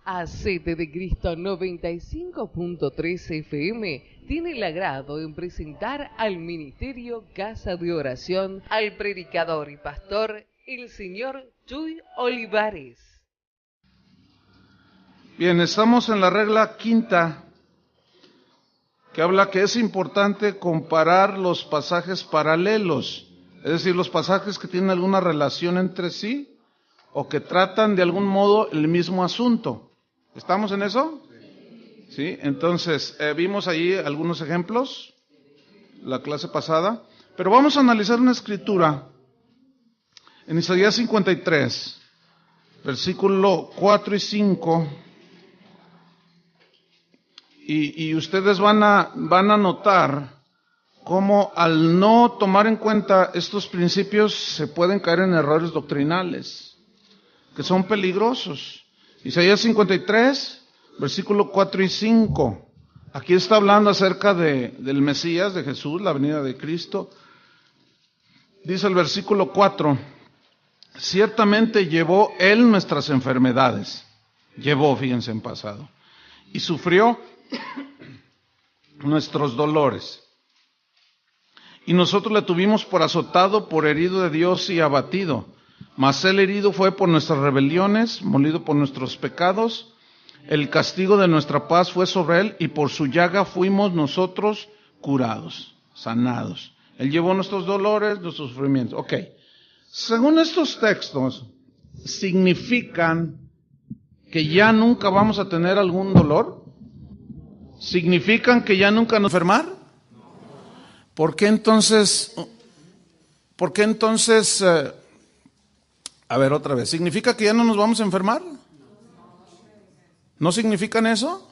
Acete de Cristo 95.3 FM tiene el agrado en presentar al Ministerio Casa de Oración al predicador y pastor, el señor Chuy Olivares. Bien, estamos en la regla quinta, que habla que es importante comparar los pasajes paralelos, es decir, los pasajes que tienen alguna relación entre sí o que tratan de algún modo el mismo asunto. ¿Estamos en eso? Sí, entonces vimos allí algunos ejemplos la clase pasada, pero vamos a analizar una escritura en Isaías 53, versículo 4 y 5, y ustedes van a notar cómo al no tomar en cuenta estos principios se pueden caer en errores doctrinales, que son peligrosos. Isaías 53, versículo 4 y 5. Aquí está hablando acerca del Mesías, de Jesús, la venida de Cristo. Dice el versículo 4, ciertamente llevó Él nuestras enfermedades. Llevó, fíjense en pasado. Y sufrió nuestros dolores. Y nosotros le tuvimos por azotado, por herido de Dios y abatido. Mas Él herido fue por nuestras rebeliones, molido por nuestros pecados. El castigo de nuestra paz fue sobre Él, y por su llaga fuimos nosotros curados, sanados. Él llevó nuestros dolores, nuestros sufrimientos. Ok. Según estos textos, ¿significan que ya nunca vamos a tener algún dolor? ¿Significan que ya nunca nos enfermar? ¿Por qué entonces, a ver otra vez, ¿significa que ya no nos vamos a enfermar? ¿No significan eso?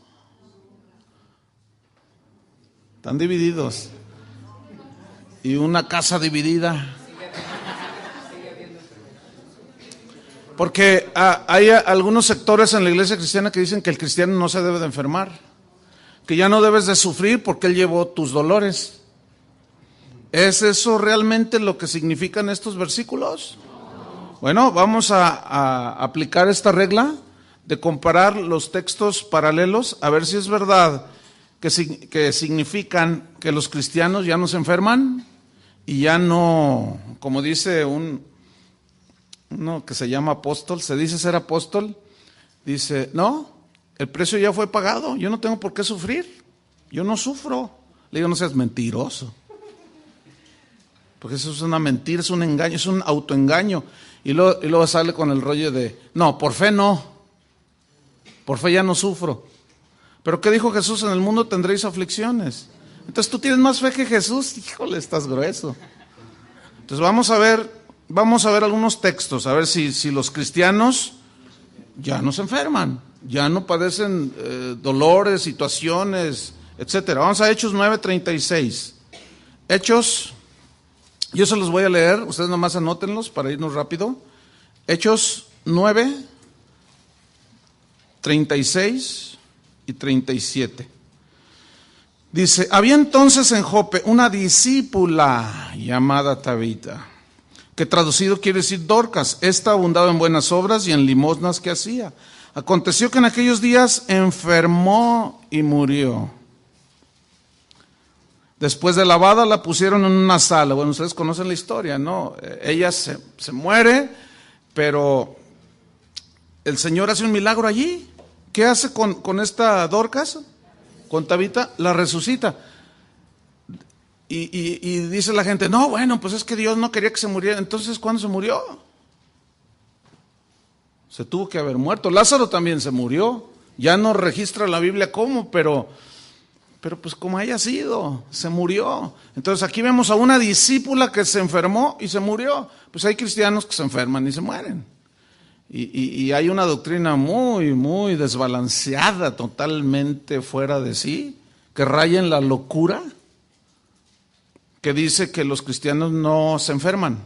Están divididos. Y una casa dividida. Porque hay algunos sectores en la iglesia cristiana que dicen que el cristiano no se debe de enfermar, que ya no debes de sufrir porque Él llevó tus dolores. ¿Es eso realmente lo que significan estos versículos? Bueno, vamos a aplicar esta regla de comparar los textos paralelos, a ver si es verdad que significan que los cristianos ya no se enferman y ya no, como dice uno que se llama apóstol, se dice ser apóstol, dice, no, el precio ya fue pagado, yo no tengo por qué sufrir, yo no sufro. Le digo, no seas mentiroso, porque eso es una mentira, es un engaño, es un autoengaño. Y luego sale con el rollo de, no, por fe no, por fe ya no sufro. Pero ¿qué dijo Jesús? En el mundo tendréis aflicciones. Entonces tú tienes más fe que Jesús, híjole, estás grueso. Entonces vamos a ver algunos textos, a ver si los cristianos ya no se enferman, ya no padecen dolores, situaciones, etcétera. Vamos a Hechos 9:36. Hechos, yo se los voy a leer, ustedes nomás anótenlos para irnos rápido. Hechos 9:36 y 37. Dice, había entonces en Jope una discípula llamada Tabita, que traducido quiere decir Dorcas. Esta abundaba en buenas obras y en limosnas que hacía. Aconteció que en aquellos días enfermó y murió. Después de lavada la pusieron en una sala. Bueno, ustedes conocen la historia, ¿no? Ella se muere, pero el Señor hace un milagro allí. ¿Qué hace con esta Dorcas? Con Tabita, la resucita. Y dice la gente, no, bueno, pues es que Dios no quería que se muriera. Entonces, ¿cuándo se murió? Se tuvo que haber muerto. Lázaro también se murió. Ya no registra la Biblia cómo, pero pues como haya sido, se murió. Entonces aquí vemos a una discípula que se enfermó y se murió. Pues hay cristianos que se enferman y se mueren. Y hay una doctrina muy, muy desbalanceada, totalmente fuera de sí, que raya en la locura, que dice que los cristianos no se enferman,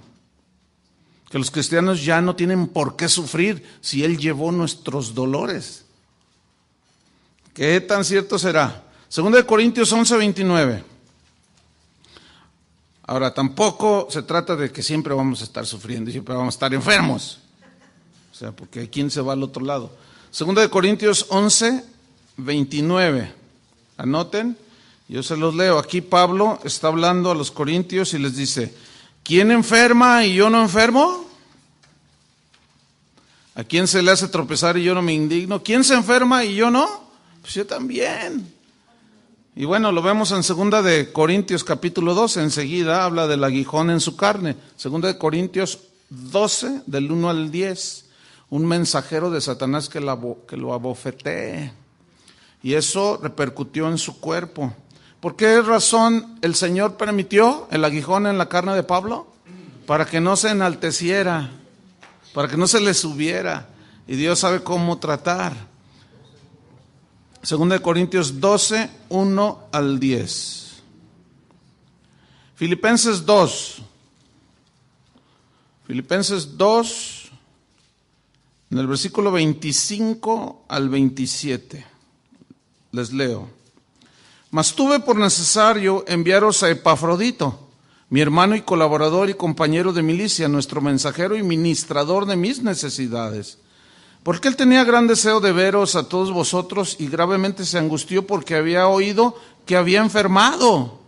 que los cristianos ya no tienen por qué sufrir si Él llevó nuestros dolores. ¿Qué tan cierto será? 2 Corintios 11:29. Ahora, tampoco se trata de que siempre vamos a estar sufriendo y siempre vamos a estar enfermos. O sea, porque ¿quién se va al otro lado? Segunda de Corintios 11, 29. Anoten, yo se los leo. Aquí Pablo está hablando a los corintios y les dice, ¿quién enferma y yo no enfermo? ¿A quién se le hace tropezar y yo no me indigno? ¿Quién se enferma y yo no? Pues yo también. Y bueno, lo vemos en Segunda de Corintios capítulo 12, enseguida habla del aguijón en su carne. Segunda de Corintios 12, del 1 al 10. Un mensajero de Satanás que lo abofetee. Y eso repercutió en su cuerpo. ¿Por qué razón el Señor permitió el aguijón en la carne de Pablo? Para que no se enalteciera, para que no se le subiera. Y Dios sabe cómo tratar. Segunda de Corintios 12, 1 al 10. Filipenses 2. Filipenses 2. En el versículo 25 al 27, les leo. Mas tuve por necesario enviaros a Epafrodito, mi hermano y colaborador y compañero de milicia, nuestro mensajero y ministrador de mis necesidades. Porque él tenía gran deseo de veros a todos vosotros y gravemente se angustió porque había oído que había enfermado.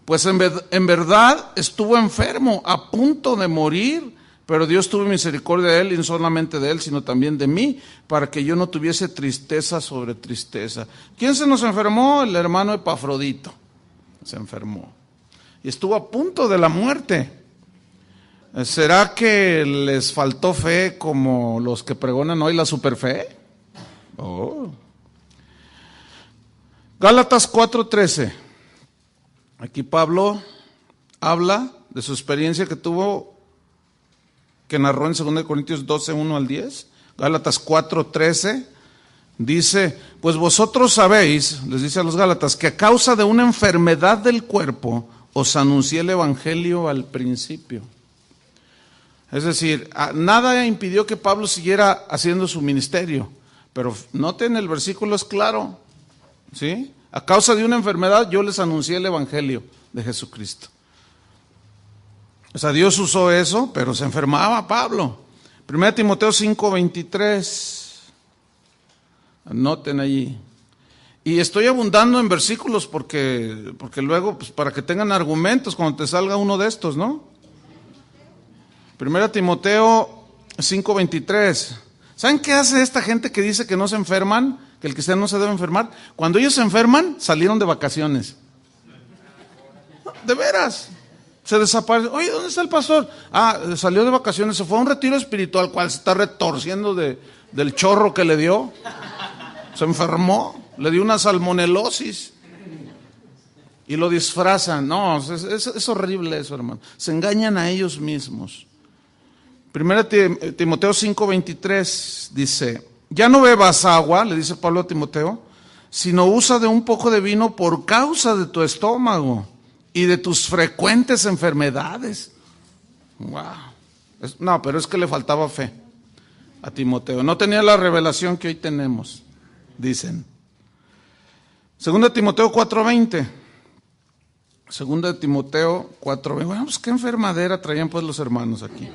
Pues en verdad estuvo enfermo, a punto de morir. Pero Dios tuvo misericordia de él, y no solamente de él, sino también de mí, para que yo no tuviese tristeza sobre tristeza. ¿Quién se nos enfermó? El hermano Epafrodito. Se enfermó. Y estuvo a punto de la muerte. ¿Será que les faltó fe como los que pregonan hoy la superfe? Oh. Gálatas 4:13. Aquí Pablo habla de su experiencia que tuvo, que narró en 2 Corintios 12, 1 al 10, Gálatas 4:13, dice, pues vosotros sabéis, les dice a los Gálatas, que a causa de una enfermedad del cuerpo os anuncié el evangelio al principio. Es decir, nada impidió que Pablo siguiera haciendo su ministerio, pero noten, el versículo es claro, ¿sí? A causa de una enfermedad yo les anuncié el evangelio de Jesucristo. O sea, Dios usó eso, pero se enfermaba Pablo. 1 Timoteo 5:23. Anoten allí. Y estoy abundando en versículos porque luego, pues, para que tengan argumentos cuando te salga uno de estos, ¿no? 1 Timoteo 5:23. ¿Saben qué hace esta gente que dice que no se enferman? Que el cristiano no se debe enfermar. Cuando ellos se enferman, salieron de vacaciones. De veras. Se desaparece. Oye, ¿dónde está el pastor? Salió de vacaciones, se fue a un retiro espiritual, cual se está retorciendo del chorro que le dio. Se enfermó, le dio una salmonelosis. Y lo disfrazan. No, es horrible eso, hermano. Se engañan a ellos mismos. 1 Timoteo 5:23 dice, ya no bebas agua, le dice Pablo a Timoteo, sino usa de un poco de vino por causa de tu estómago y de tus frecuentes enfermedades. Wow. No, pero es que le faltaba fe a Timoteo. No tenía la revelación que hoy tenemos, dicen. 2 Timoteo 4:20. 2 Timoteo 4:20. Bueno, pues qué enfermadera traían pues los hermanos aquí.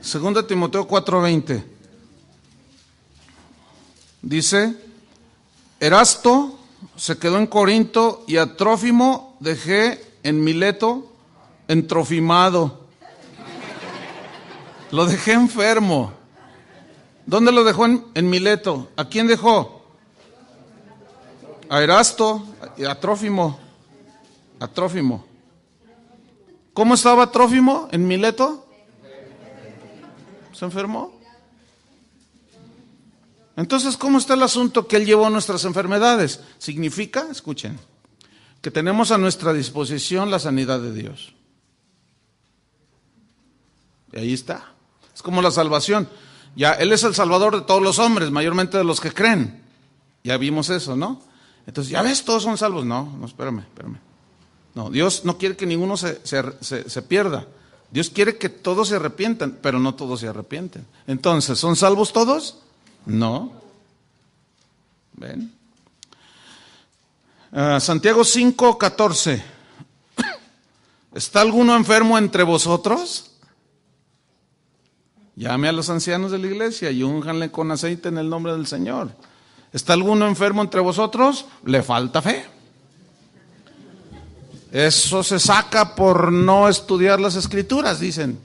2 Timoteo 4:20. Dice, Erasto se quedó en Corinto y a Trófimo dejé en Mileto entrofimado. Lo dejé enfermo. ¿Dónde lo dejó? En Mileto. ¿A quién dejó? A Erasto y a Trófimo. A Trófimo. ¿Cómo estaba Trófimo en Mileto? ¿Se enfermó? Entonces, ¿cómo está el asunto que él llevó nuestras enfermedades? Significa, escuchen, que tenemos a nuestra disposición la sanidad de Dios. Y ahí está. Es como la salvación. Ya, Él es el Salvador de todos los hombres, mayormente de los que creen. Ya vimos eso, ¿no? Entonces, ya ves, todos son salvos. No, espérame. No, Dios no quiere que ninguno se pierda. Dios quiere que todos se arrepientan, pero no todos se arrepienten. Entonces, ¿son salvos todos? No. ¿Ven? Santiago 5:14. ¿Está alguno enfermo entre vosotros? llame a los ancianos de la iglesia y únjanle con aceite en el nombre del Señor. ¿Está alguno enfermo entre vosotros? Le falta fe. Eso se saca por no estudiar las Escrituras, dicen.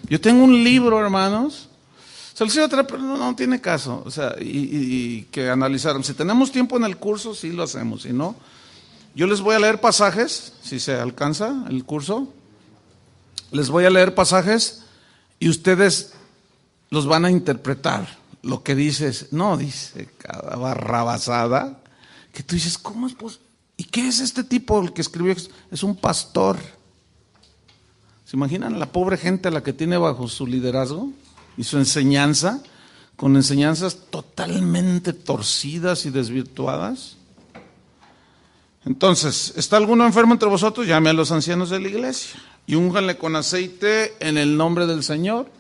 Yo tengo un libro, hermanos, se los iba a traer, pero no tiene caso. O sea, y que analizaron. Si tenemos tiempo en el curso, sí lo hacemos. Si no, yo les voy a leer pasajes, si se alcanza el curso. Les voy a leer pasajes y ustedes los van a interpretar. Lo que dices, no dice cada barrabasada, que tú dices, ¿cómo es posible? ¿Y qué es este tipo el que escribió? Es un pastor. ¿Se imaginan la pobre gente a la que tiene bajo su liderazgo y su enseñanza, con enseñanzas totalmente torcidas y desvirtuadas? Entonces, ¿está alguno enfermo entre vosotros? Llame a los ancianos de la iglesia y únjanle con aceite en el nombre del Señor.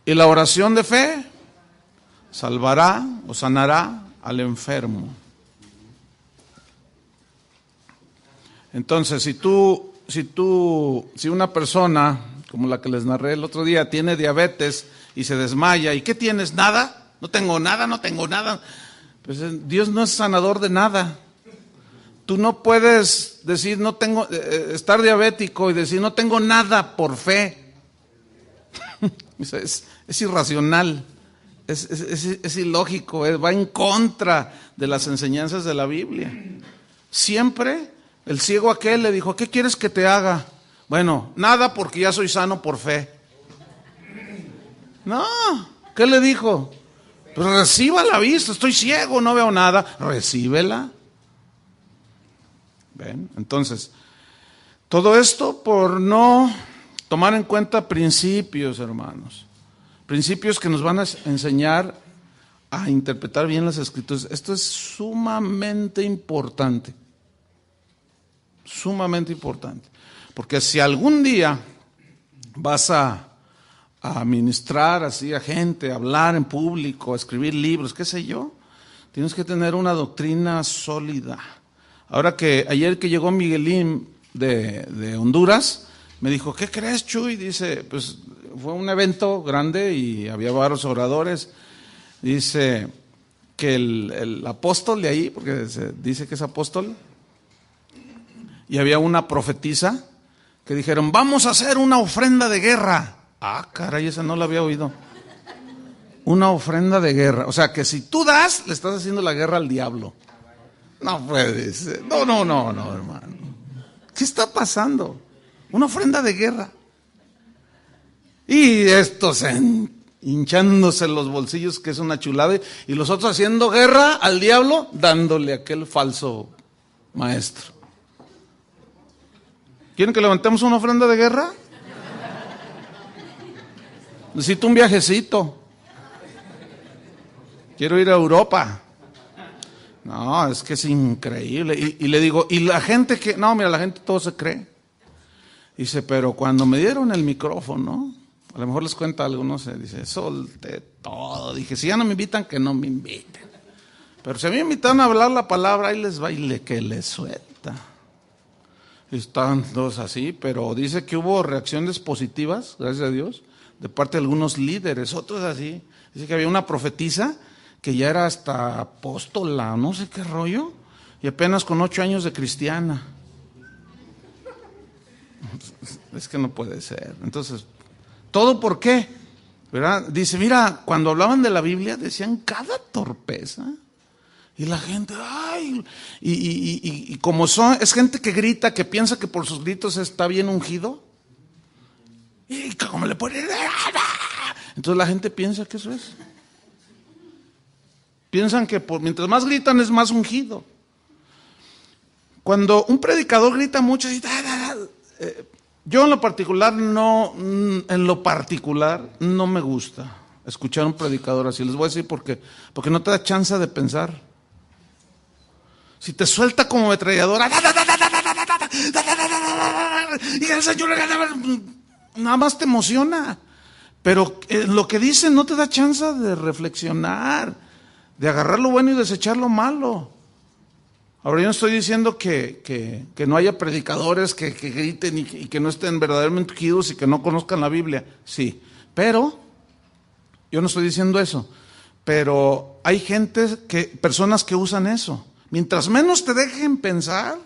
Y la oración de fe salvará o sanará al enfermo. Entonces, si una persona, como la que les narré el otro día, tiene diabetes y se desmaya, ¿y qué tienes? ¿Nada? No tengo nada. Pues Dios no es sanador de nada. Tú no puedes decir, estar diabético y decir, no tengo nada por fe. Es irracional, es ilógico, va en contra de las enseñanzas de la Biblia. Siempre el ciego aquel le dijo, ¿qué quieres que te haga? Bueno, nada, porque ya soy sano por fe. No, ¿qué le dijo? Pues reciba la vista, estoy ciego, no veo nada, recíbela. ¿Ven? Entonces, todo esto por no tomar en cuenta principios, hermanos. Principios que nos van a enseñar a interpretar bien las Escrituras. Esto es sumamente importante. Sumamente importante. Porque si algún día vas a ministrar así a gente, a hablar en público, a escribir libros, qué sé yo, tienes que tener una doctrina sólida. Ahora que ayer que llegó Miguelín de Honduras, me dijo, ¿qué crees, Chuy? Dice, pues fue un evento grande y había varios oradores. Dice que el apóstol de ahí, porque se dice que es apóstol, y había una profetisa que dijeron, vamos a hacer una ofrenda de guerra. Ah, caray, esa no la había oído. Una ofrenda de guerra. O sea, que si tú das, le estás haciendo la guerra al diablo. No puede ser. No, hermano. ¿Qué está pasando? Una ofrenda de guerra. Y estos hinchándose los bolsillos, que es una chulada, y los otros haciendo guerra al diablo, dándole a aquel falso maestro. ¿Quieren que levantemos una ofrenda de guerra? Necesito un viajecito. Quiero ir a Europa. No, es que es increíble. Y le digo, ¿y la gente que? No, mira, la gente todo se cree. Dice, pero cuando me dieron el micrófono, a lo mejor les cuenta algo, no sé, dice, solté todo. Dije, si ya no me invitan, que no me inviten. Pero si a mí me invitan a hablar la palabra, ahí les baile que les suelta. Están todos así, pero dice que hubo reacciones positivas, gracias a Dios, de parte de algunos líderes, otros así. Dice que había una profetisa que ya era hasta apóstola, no sé qué rollo, y apenas con 8 años de cristiana. Es que no puede ser. Entonces, ¿todo por qué? ¿Verdad? Dice, mira, cuando hablaban de la Biblia decían cada torpeza. Y la gente, ay, y como es gente que grita, que piensa que por sus gritos está bien ungido. Y como le ponen, entonces la gente piensa que eso es. Piensan que mientras más gritan es más ungido. Cuando un predicador grita mucho, yo en lo particular no me gusta escuchar a un predicador así. Les voy a decir por qué. Porque no te da chance de pensar. Si te suelta como ametralladora, y el Señor nada más te emociona. Pero lo que dice no te da chance de reflexionar, de agarrar lo bueno y desechar lo malo. Ahora yo no estoy diciendo que no haya predicadores que griten y que no estén verdaderamente ungidos y que no conozcan la Biblia. Sí, pero Yo no estoy diciendo eso, pero hay personas que usan eso. Mientras menos te dejen pensar,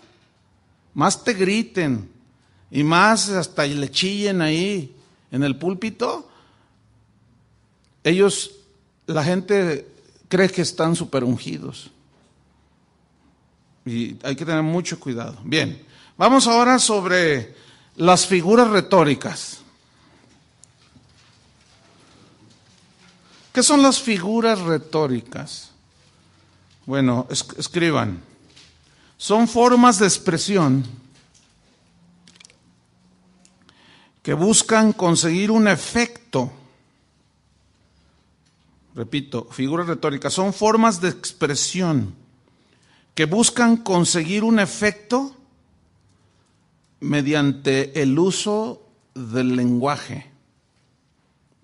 más te griten y más hasta le chillen ahí en el púlpito. La gente cree que están súper ungidos. Y hay que tener mucho cuidado. Bien, vamos ahora sobre las figuras retóricas. ¿Qué son las figuras retóricas? Bueno, escriban. Son formas de expresión que buscan conseguir un efecto. Repito, figuras retóricas son formas de expresión que buscan conseguir un efecto mediante el uso del lenguaje.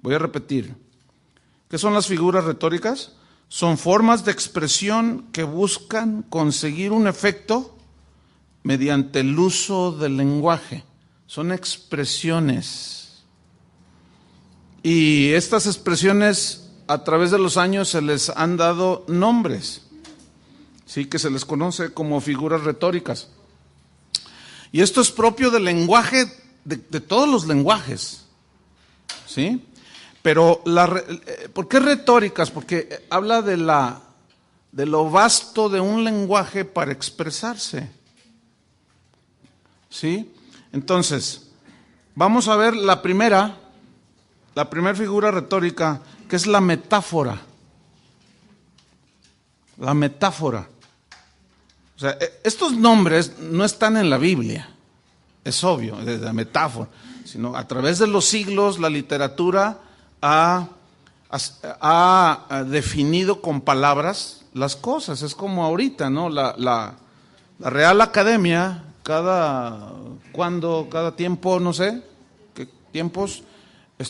Voy a repetir. ¿Qué son las figuras retóricas? Son formas de expresión que buscan conseguir un efecto mediante el uso del lenguaje. Son expresiones. Y estas expresiones, a través de los años, se les han dado nombres. Sí, que se les conoce como figuras retóricas. Y esto es propio del lenguaje, de todos los lenguajes. ¿Sí? Pero, ¿por qué retóricas? Porque habla de lo vasto de un lenguaje para expresarse. ¿Sí? Entonces, vamos a ver la primera figura retórica, que es la metáfora. La metáfora. O sea, estos nombres no están en la Biblia, es obvio, de la metáfora, sino a través de los siglos la literatura ha definido con palabras las cosas. Es como ahorita, ¿no? La Real Academia, cada tiempo, no sé qué tiempos,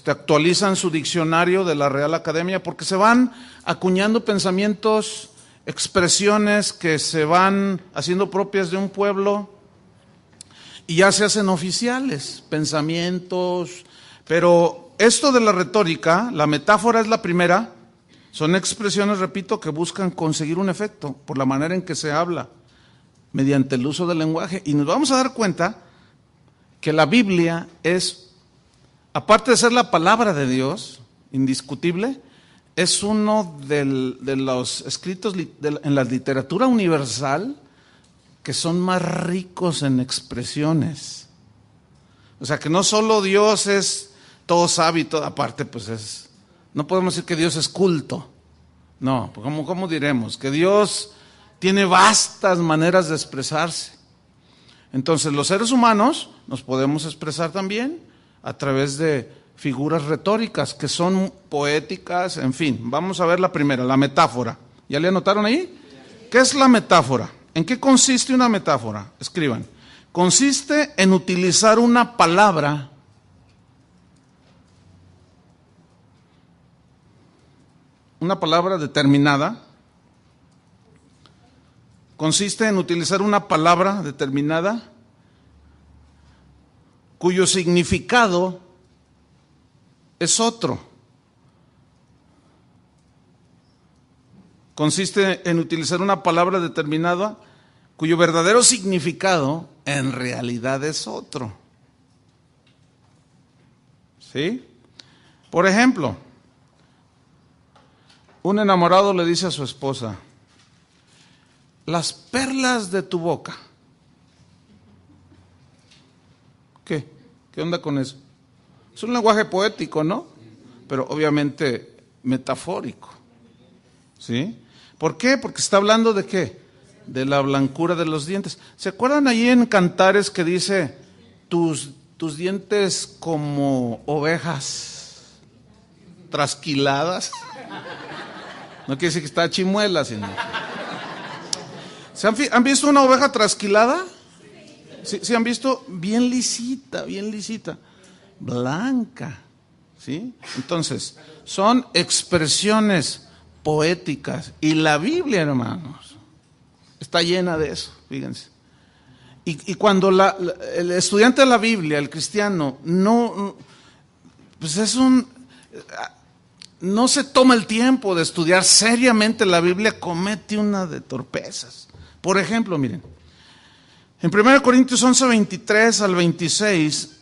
actualizan su diccionario de la Real Academia, porque se van acuñando pensamientos, expresiones que se van haciendo propias de un pueblo y ya se hacen oficiales, pensamientos. Pero esto de la retórica, la metáfora es la primera, son expresiones, repito, que buscan conseguir un efecto por la manera en que se habla, mediante el uso del lenguaje. Y nos vamos a dar cuenta que la Biblia es, aparte de ser la palabra de Dios, indiscutible, es uno de los escritos en la literatura universal que son más ricos en expresiones. O sea, que no solo Dios es todo sabio y toda aparte, pues no podemos decir que Dios es culto. No, ¿cómo diremos? Que Dios tiene vastas maneras de expresarse. Entonces, los seres humanos nos podemos expresar también a través de figuras retóricas que son poéticas, en fin. Vamos a ver la primera, la metáfora. ¿Ya le anotaron ahí? ¿Qué es la metáfora? ¿En qué consiste una metáfora? Escriban. Consiste en utilizar una palabra determinada. Consiste en utilizar una palabra determinada cuyo significado es otro. Consiste en utilizar una palabra determinada cuyo verdadero significado en realidad es otro. ¿Sí? Por ejemplo, un enamorado le dice a su esposa: las perlas de tu boca. ¿Qué? ¿Qué onda con eso? Es un lenguaje poético, ¿no? Pero obviamente metafórico. ¿Sí? ¿Por qué? Porque está hablando de ¿qué? De la blancura de los dientes. ¿Se acuerdan ahí en Cantares que dice tus dientes como ovejas trasquiladas? No quiere decir que está chimuela, sino... ¿Han visto una oveja trasquilada? ¿Sí han visto? Bien lisita, blanca. ¿Sí? Entonces, son expresiones poéticas. Y la Biblia, hermanos, está llena de eso, fíjense. Y cuando el estudiante de la Biblia, el cristiano, no, pues no se toma el tiempo de estudiar seriamente la Biblia, comete una de torpezas. Por ejemplo, miren, en 1 Corintios 11, 23 al 26,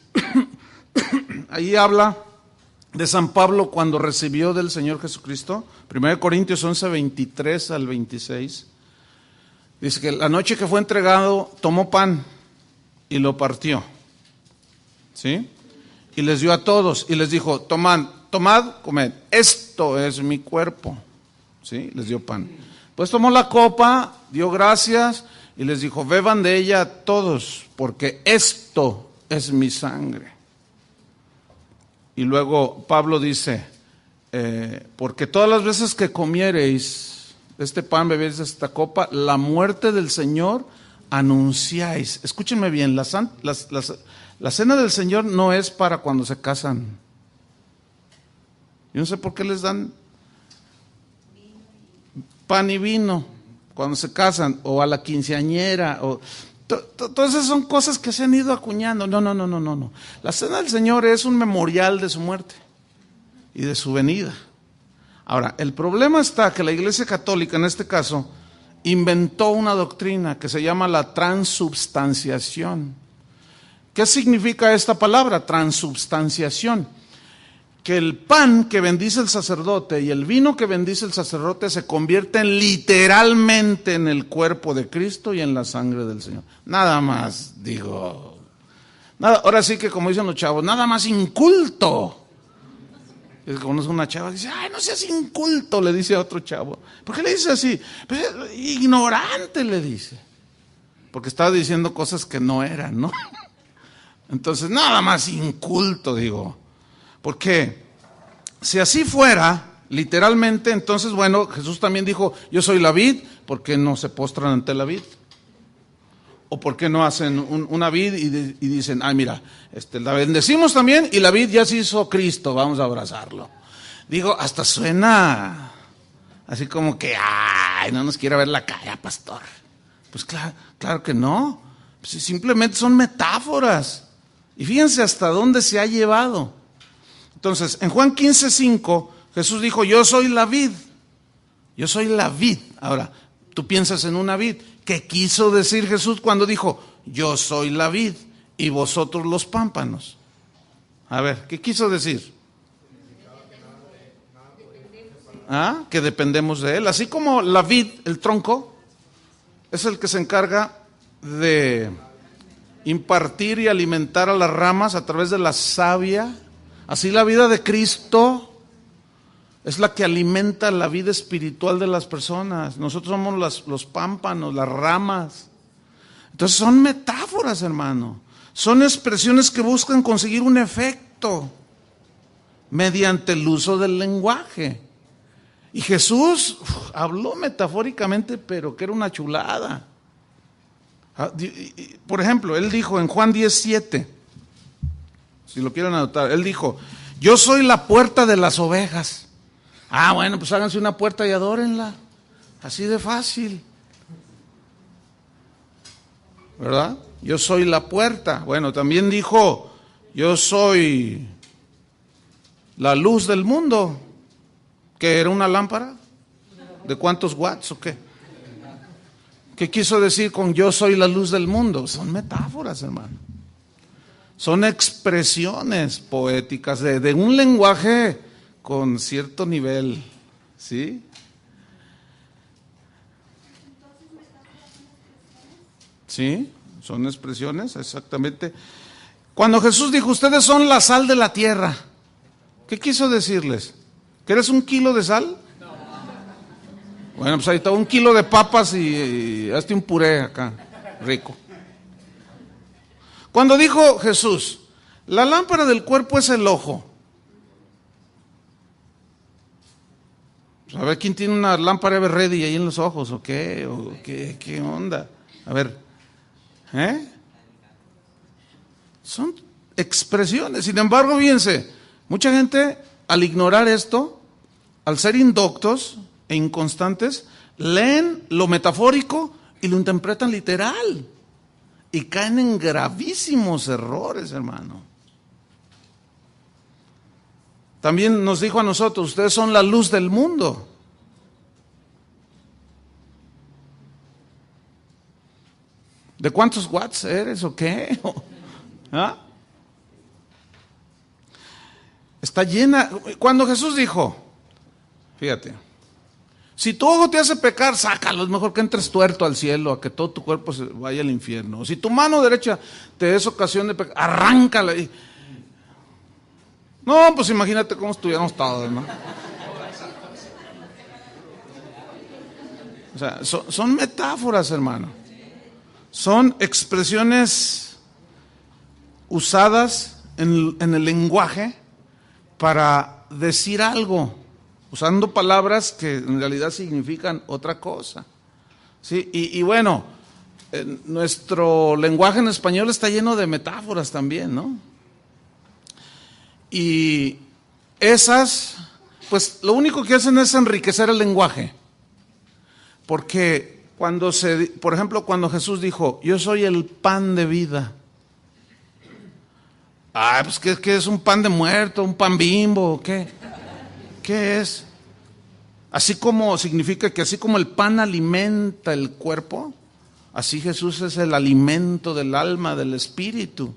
ahí habla de San Pablo cuando recibió del Señor Jesucristo. 1 Corintios 11, 23 al 26. Dice que la noche que fue entregado, tomó pan y lo partió. ¿Sí? Y les dio a todos y les dijo, tomad, comed, esto es mi cuerpo. ¿Sí? Les dio pan. Pues tomó la copa, dio gracias y les dijo, beban de ella todos, porque esto es mi sangre. Y luego Pablo dice, porque todas las veces que comiereis este pan, bebéis de esta copa, la muerte del Señor anunciáis. Escúchenme bien, la cena del Señor no es para cuando se casan. Yo no sé por qué les dan pan y vino cuando se casan, o a la quinceañera, o todas esas son cosas que se han ido acuñando. No. La cena del Señor es un memorial de su muerte y de su venida. Ahora, el problema está que la Iglesia Católica, en este caso, inventó una doctrina que se llama la transubstanciación. ¿Qué significa esta palabra, transubstanciación? Que el pan que bendice el sacerdote y el vino que bendice el sacerdote se convierten literalmente en el cuerpo de Cristo y en la sangre del Señor. Nada más, digo. Ahora sí que, como dicen los chavos, nada más inculto. Es que conoce una chava y dice, ay, no seas inculto, le dice a otro chavo. ¿Por qué le dice así? Pues, ignorante, le dice. Porque estaba diciendo cosas que no eran, ¿no? Entonces, nada más inculto, digo. Porque si así fuera, literalmente, entonces, bueno, Jesús también dijo, yo soy la vid, ¿por qué no se postran ante la vid? ¿O por qué no hacen una vid y dicen, ay, mira, la bendecimos también y la vid ya se hizo Cristo, vamos a abrazarlo? Digo, hasta suena así como que, ay, no nos quiere ver la cara, pastor. Pues claro que no, pues simplemente son metáforas. Y fíjense hasta dónde se ha llevado. Entonces, en Juan 15:5, Jesús dijo, yo soy la vid. Yo soy la vid. Ahora, tú piensas en una vid. ¿Qué quiso decir Jesús cuando dijo, yo soy la vid y vosotros los pámpanos? A ver, ¿qué quiso decir? Que dependemos de él. Así como la vid, el tronco, es el que se encarga de impartir y alimentar a las ramas a través de la savia. Así la vida de Cristo es la que alimenta la vida espiritual de las personas. Nosotros somos los pámpanos, las ramas. Entonces son metáforas, hermano. Son expresiones que buscan conseguir un efecto mediante el uso del lenguaje. Y Jesús habló metafóricamente, pero que era una chulada. Por ejemplo, él dijo en Juan 10:7, si lo quieren anotar, él dijo, yo soy la puerta de las ovejas. Bueno, pues háganse una puerta y adórenla. Así de fácil. ¿Verdad? Yo soy la puerta. Bueno, también dijo, yo soy la luz del mundo. ¿Qué era una lámpara? ¿De cuántos watts o qué? ¿Qué quiso decir con yo soy la luz del mundo? Son metáforas, hermano. Son expresiones poéticas de un lenguaje con cierto nivel, ¿sí? Sí, son expresiones, exactamente. Cuando Jesús dijo, ustedes son la sal de la tierra, ¿qué quiso decirles? ¿Que eres un kilo de sal? Bueno, pues ahí está, 1 kilo de papas y hazte un puré acá, rico. Cuando dijo Jesús, la lámpara del cuerpo es el ojo. A ver, ¿quién tiene una lámpara Everready ahí en los ojos? ¿O qué? ¿Qué onda? A ver, son expresiones. Sin embargo, fíjense, mucha gente al ignorar esto, al ser indoctos e inconstantes, leen lo metafórico y lo interpretan literal. Y caen en gravísimos errores, hermano. También nos dijo a nosotros, ustedes son la luz del mundo. ¿De cuántos watts eres o qué? ¿Ah? Está llena. Cuando Jesús dijo, fíjate, si tu ojo te hace pecar, sácalo, es mejor que entres tuerto al cielo, a que todo tu cuerpo se vaya al infierno. Si tu mano derecha te es ocasión de pecar, arráncala. No, pues imagínate cómo estuviéramos todos, ¿no? O sea, son metáforas, hermano. Son expresiones usadas en el lenguaje para decir algo, usando palabras que en realidad significan otra cosa. ¿Sí? Y bueno, nuestro lenguaje en español está lleno de metáforas también, ¿no? Y esas, pues lo único que hacen es enriquecer el lenguaje. Porque por ejemplo, cuando Jesús dijo, yo soy el pan de vida. Pues ¿qué es un pan de muerto, un pan Bimbo? ¿Qué es? Así como significa que así como el pan alimenta el cuerpo, así Jesús es el alimento del alma, del espíritu.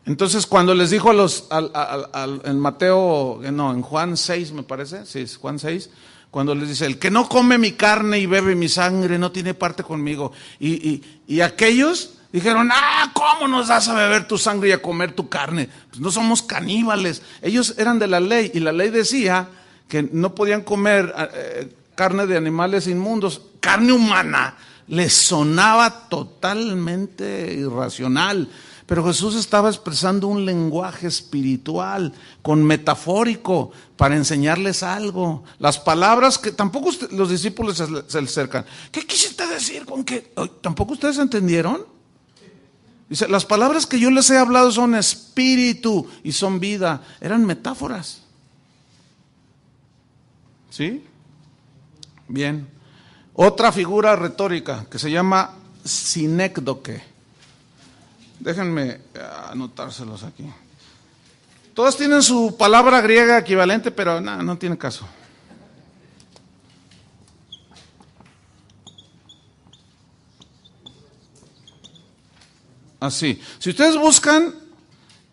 Entonces cuando les dijo en Mateo, no, en Juan 6 me parece, sí, es Juan 6, cuando les dice, el que no come mi carne y bebe mi sangre no tiene parte conmigo. Y aquellos dijeron, ¿cómo nos das a beber tu sangre y a comer tu carne? Pues no somos caníbales. Ellos eran de la ley y la ley decía que no podían comer carne de animales inmundos. Carne humana les sonaba totalmente irracional. Pero Jesús estaba expresando un lenguaje espiritual, con metafórico, para enseñarles algo. Las palabras que tampoco los discípulos se le acercan. ¿Qué quisiste decir con qué? ¿Tampoco ustedes entendieron? Dice, las palabras que yo les he hablado son espíritu y son vida. Eran metáforas. ¿Sí? Bien. Otra figura retórica que se llama sinécdoque. Déjenme anotárselos aquí. Todas tienen su palabra griega equivalente, pero no tiene caso. Así. Si ustedes buscan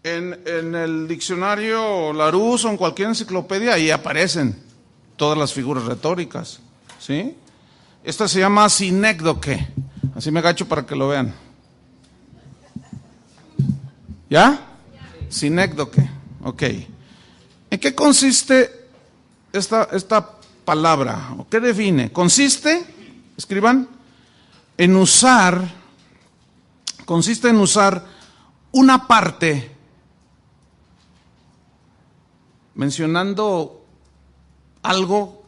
en el diccionario Larousse o en cualquier enciclopedia, ahí aparecen todas las figuras retóricas. ¿Sí? Esta se llama sinécdoque. Así me agacho para que lo vean. ¿Ya? Sinécdoque. Ok. ¿En qué consiste esta palabra? ¿O qué define? Consiste, escriban, consiste en usar una parte, mencionando algo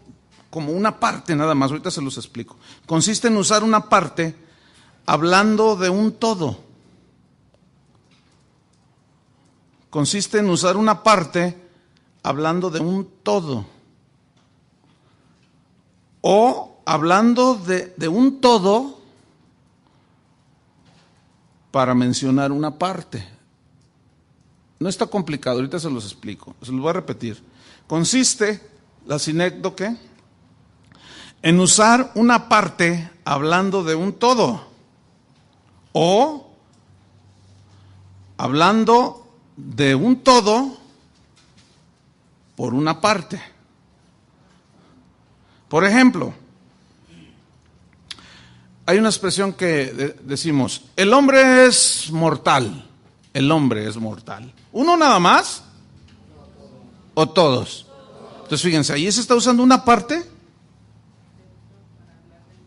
como una parte nada más, ahorita se los explico. Consiste en usar una parte hablando de un todo. Consiste en usar una parte hablando de un todo. O hablando de un todo para mencionar una parte. No está complicado, ahorita se los explico. Se los voy a repetir. Consiste, la sinécdoque, en usar una parte hablando de un todo. O hablando de un todo por una parte. Por ejemplo, hay una expresión que decimos, el hombre es mortal. El hombre es mortal. ¿Uno nada más? ¿O todos? Entonces fíjense, ahí se está usando una parte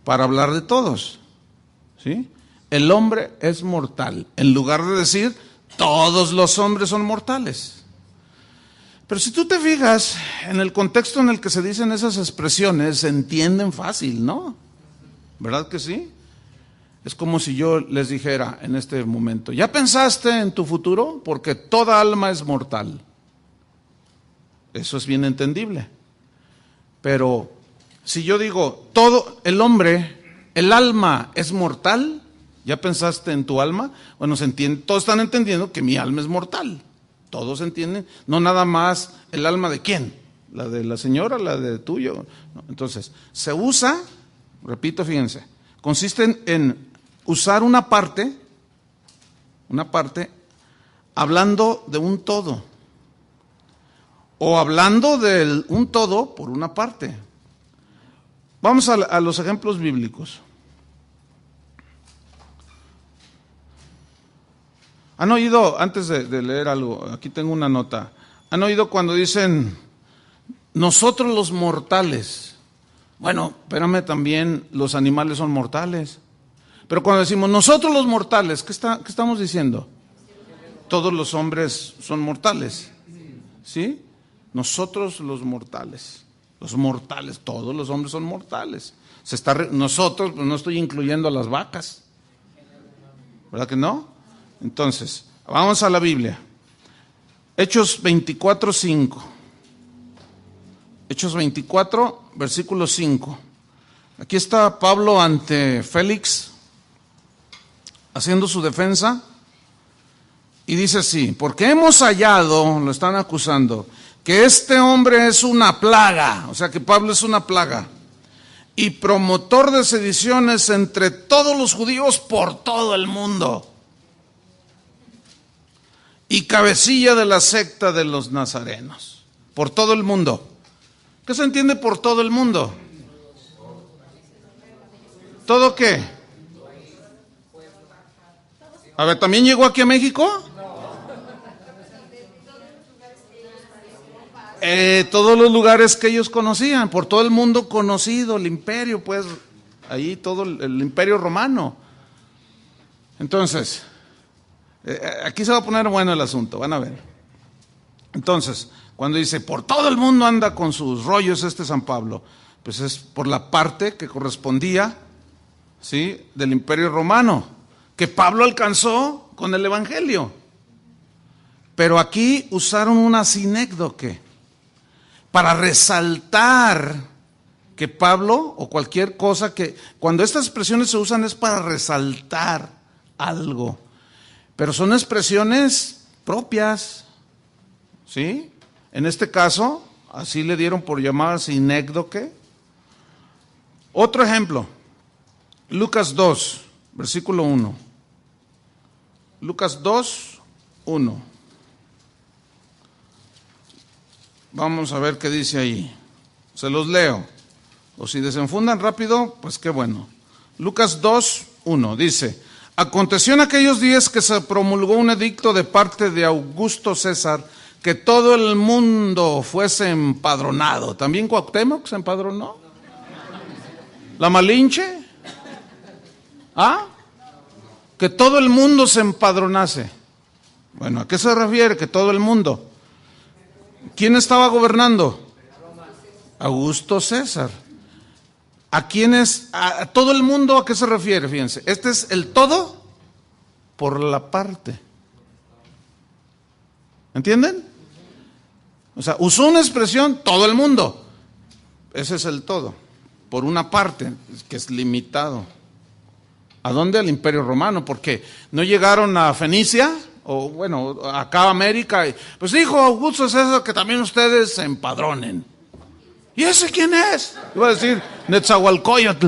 para hablar de todos. ¿Sí? El hombre es mortal. En lugar de decir, todos los hombres son mortales. Pero si tú te fijas en el contexto en el que se dicen esas expresiones, se entienden fácil, ¿no? ¿Verdad que sí? Es como si yo les dijera en este momento, ¿ya pensaste en tu futuro? Porque toda alma es mortal. Eso es bien entendible. Pero si yo digo, todo el hombre, el alma es mortal, ¿ya pensaste en tu alma? Bueno, todos están entendiendo que mi alma es mortal. todos entienden, no nada más el alma de quién, la de la señora, la de tuyo. No, entonces, se usa, repito, fíjense, consiste en usar una parte hablando de un todo, o hablando de un todo por una parte. Vamos a los ejemplos bíblicos. ¿Han oído, antes de leer algo, aquí tengo una nota, han oído cuando dicen, nosotros los mortales? Bueno, espérame, también los animales son mortales. Pero cuando decimos nosotros los mortales, ¿qué estamos diciendo? Todos los hombres son mortales, ¿sí? Nosotros los mortales, todos los hombres son mortales. Nosotros, pues no estoy incluyendo a las vacas, ¿verdad que no? Entonces, vamos a la Biblia. Hechos 24:5. Hechos 24, versículo 5. Aquí está Pablo ante Félix, haciendo su defensa, y dice así: porque hemos hallado, lo están acusando, que este hombre es una plaga, o sea que Pablo es una plaga, y promotor de sediciones entre todos los judíos por todo el mundo, y cabecilla de la secta de los nazarenos, por todo el mundo. ¿Qué se entiende por todo el mundo? ¿Todo qué? A ver, ¿también llegó aquí a México? Todos los lugares que ellos conocían, por todo el mundo conocido, el imperio, pues, ahí todo el imperio romano. Entonces, aquí se va a poner bueno el asunto, van a ver. Entonces, cuando dice, por todo el mundo anda con sus rollos San Pablo, pues es por la parte que correspondía, ¿sí?, del imperio romano, que Pablo alcanzó con el evangelio. Pero aquí usaron una sinécdoque para resaltar que Pablo, o cualquier cosa que, cuando estas expresiones se usan es para resaltar algo, pero son expresiones propias, ¿sí? En este caso, así le dieron por llamar sinécdoque. Otro ejemplo, Lucas 2, versículo 1. Lucas 2, 1. Vamos a ver qué dice ahí. Se los leo. O si desenfundan rápido, pues qué bueno. Lucas 2, 1 dice: aconteció en aquellos días que se promulgó un edicto de parte de Augusto César, que todo el mundo fuese empadronado. ¿También Cuauhtémoc se empadronó? ¿La Malinche? ¿Ah? Que todo el mundo se empadronase. Bueno, ¿a qué se refiere que todo el mundo? ¿Quién estaba gobernando? Augusto César. ¿A quién es? ¿A todo el mundo a qué se refiere? Fíjense, este es el todo por la parte. ¿Entienden? O sea, usó una expresión, todo el mundo. Ese es el todo, por una parte, que es limitado. ¿A dónde? Al Imperio Romano, porque no llegaron a Fenicia, o bueno, acá a América, y, pues dijo Augusto César que también ustedes se empadronen. ¿Y ese quién es? Iba a decir Netzahualcóyotl.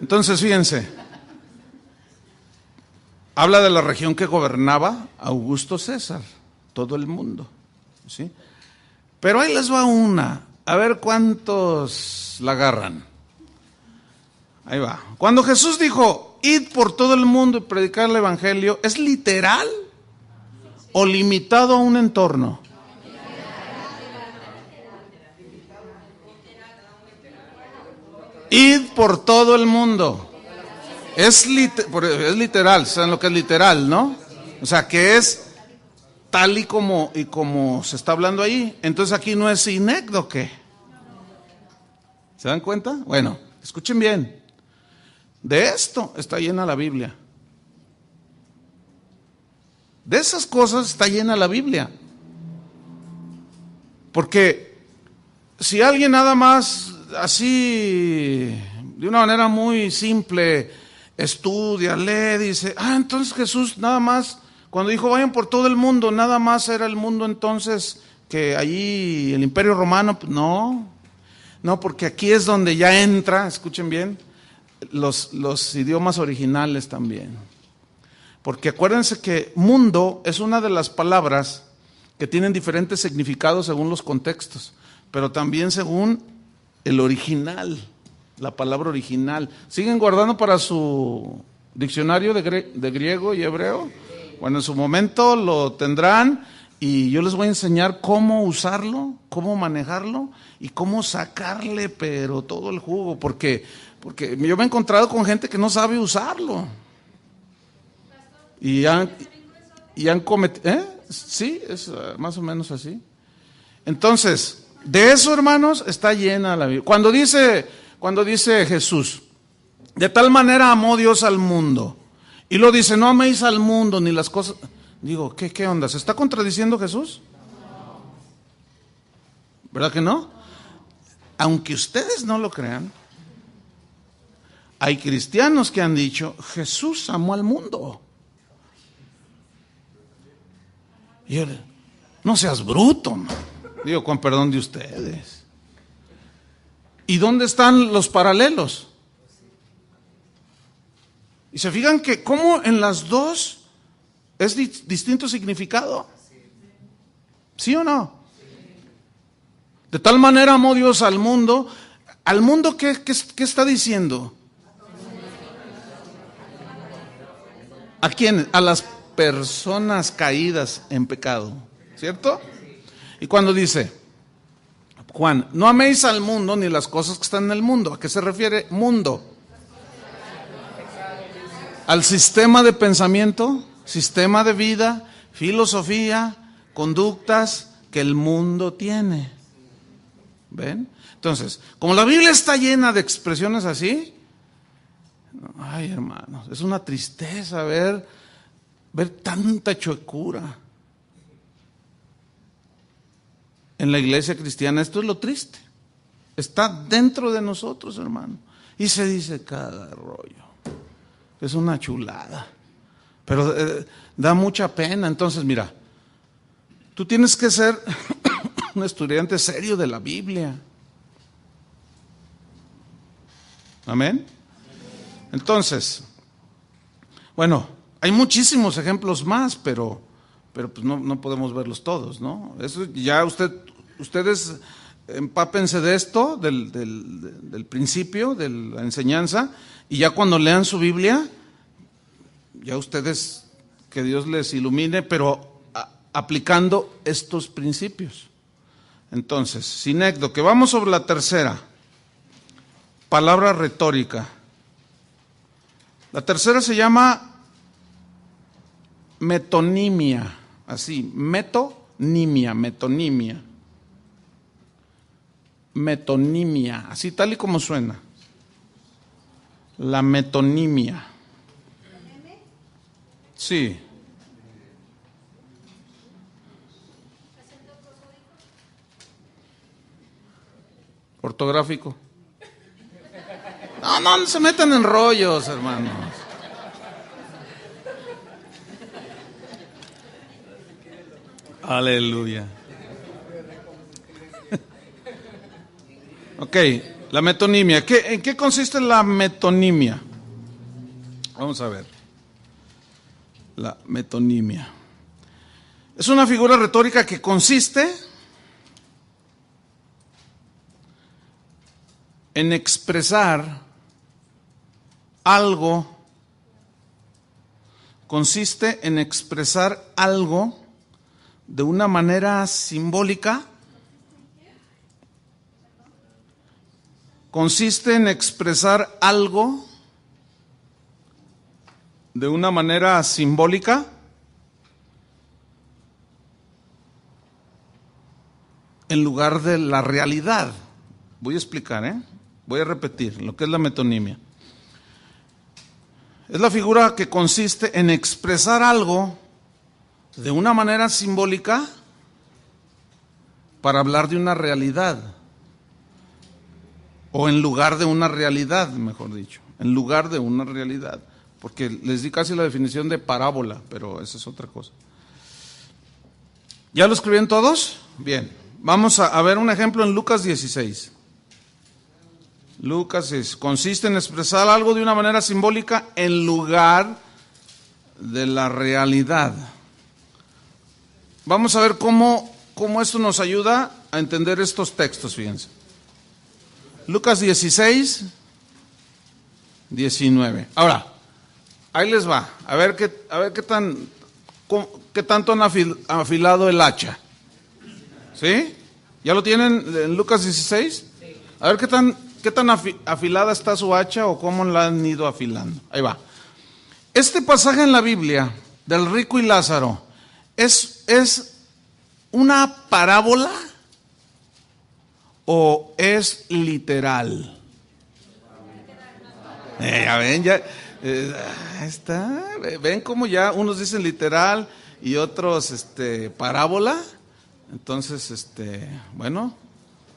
Entonces, fíjense, habla de la región que gobernaba Augusto César, todo el mundo, ¿sí? Pero ahí les va una, a ver cuántos la agarran. Ahí va. Cuando Jesús dijo, id por todo el mundo y predicar el evangelio, ¿es literal o limitado a un entorno? Id por todo el mundo. Es literal, ¿saben lo que es literal, no? O sea, que es tal y como se está hablando ahí. Entonces aquí no es sinécdoque. ¿Se dan cuenta? Bueno, escuchen bien. De esto está llena la Biblia. De esas cosas está llena la Biblia. Porque si alguien nada más así, de una manera muy simple, estudia, lee, dice, entonces Jesús nada más Cuando dijo vayan por todo el mundo, nada más era el mundo entonces que allí el Imperio Romano, pues no, porque aquí es donde ya entra, escuchen bien, los idiomas originales también. Porque acuérdense que mundo es una de las palabras que tienen diferentes significados según los contextos, pero también según el original, la palabra original. ¿Siguen guardando para su diccionario de griego y hebreo? Bueno, en su momento lo tendrán y yo les voy a enseñar cómo usarlo, cómo manejarlo y cómo sacarle pero todo el jugo, porque yo me he encontrado con gente que no sabe usarlo. Y han cometido, sí, es más o menos así. Entonces, de eso, hermanos, está llena la Biblia. Cuando dice Jesús, de tal manera amó Dios al mundo, y lo dice, no améis al mundo ni las cosas. Digo, ¿qué onda? ¿Se está contradiciendo Jesús? ¿Verdad que no? Aunque ustedes no lo crean, hay cristianos que han dicho, Jesús amó al mundo. Y yo, no seas bruto, man. Digo, con perdón de ustedes. ¿Y dónde están los paralelos? Y se fijan que como en las dos es distinto significado. ¿Sí o no? De tal manera amó Dios al mundo. ¿Al mundo qué está diciendo? ¿A quién? A las personas caídas en pecado, ¿cierto? Y cuando dice Juan, no améis al mundo ni las cosas que están en el mundo. ¿A qué se refiere mundo? Al sistema de pensamiento, sistema de vida, filosofía, conductas que el mundo tiene. ¿Ven? Entonces, como la Biblia está llena de expresiones así, ay, hermanos, es una tristeza ver tanta chuecura en la iglesia cristiana. Esto es lo triste. Está dentro de nosotros, hermano. Y se dice cada rollo. Es una chulada. Pero da mucha pena. Entonces, mira, tú tienes que ser un estudiante serio de la Biblia. Amén. Entonces, bueno, hay muchísimos ejemplos más, pero pues no podemos verlos todos, ¿no? Eso ya ustedes empápense de esto, del principio, de la enseñanza, y ya cuando lean su Biblia, ya ustedes, que Dios les ilumine, pero aplicando estos principios. Entonces, sinécdo, que vamos sobre la tercera, palabra retórica. La tercera se llama metonimia, así, metonimia, así tal y como suena. La metonimia. Sí. Ortográfico. No se metan en rollos, hermanos. Aleluya. Ok, la metonimia. ¿En qué consiste la metonimia? Vamos a ver. La metonimia. Es una figura retórica que consiste en expresar algo, de una manera simbólica. Consiste en expresar algo de una manera simbólica en lugar de la realidad. Voy a explicar, voy a repetir lo que es la metonimia. Es la figura que consiste en expresar algo de una manera simbólica para hablar de una realidad, o en lugar de una realidad, mejor dicho, en lugar de una realidad. porque les di casi la definición de parábola, pero esa es otra cosa. ¿Ya lo escribieron todos? Bien, vamos a ver un ejemplo en Lucas 16. Lucas consiste en expresar algo de una manera simbólica en lugar de la realidad. Vamos a ver cómo esto nos ayuda a entender estos textos, fíjense. Lucas 16, 19. Ahora, ahí les va, a ver qué tanto han afilado el hacha. ¿Sí? ¿Ya lo tienen en Lucas 16? A ver qué tan afilada está su hacha o cómo la han ido afilando. Ahí va. Este pasaje en la Biblia del rico y Lázaro es una parábola o es literal. Ya ven, está. Ven cómo ya unos dicen literal y otros parábola. Entonces, bueno,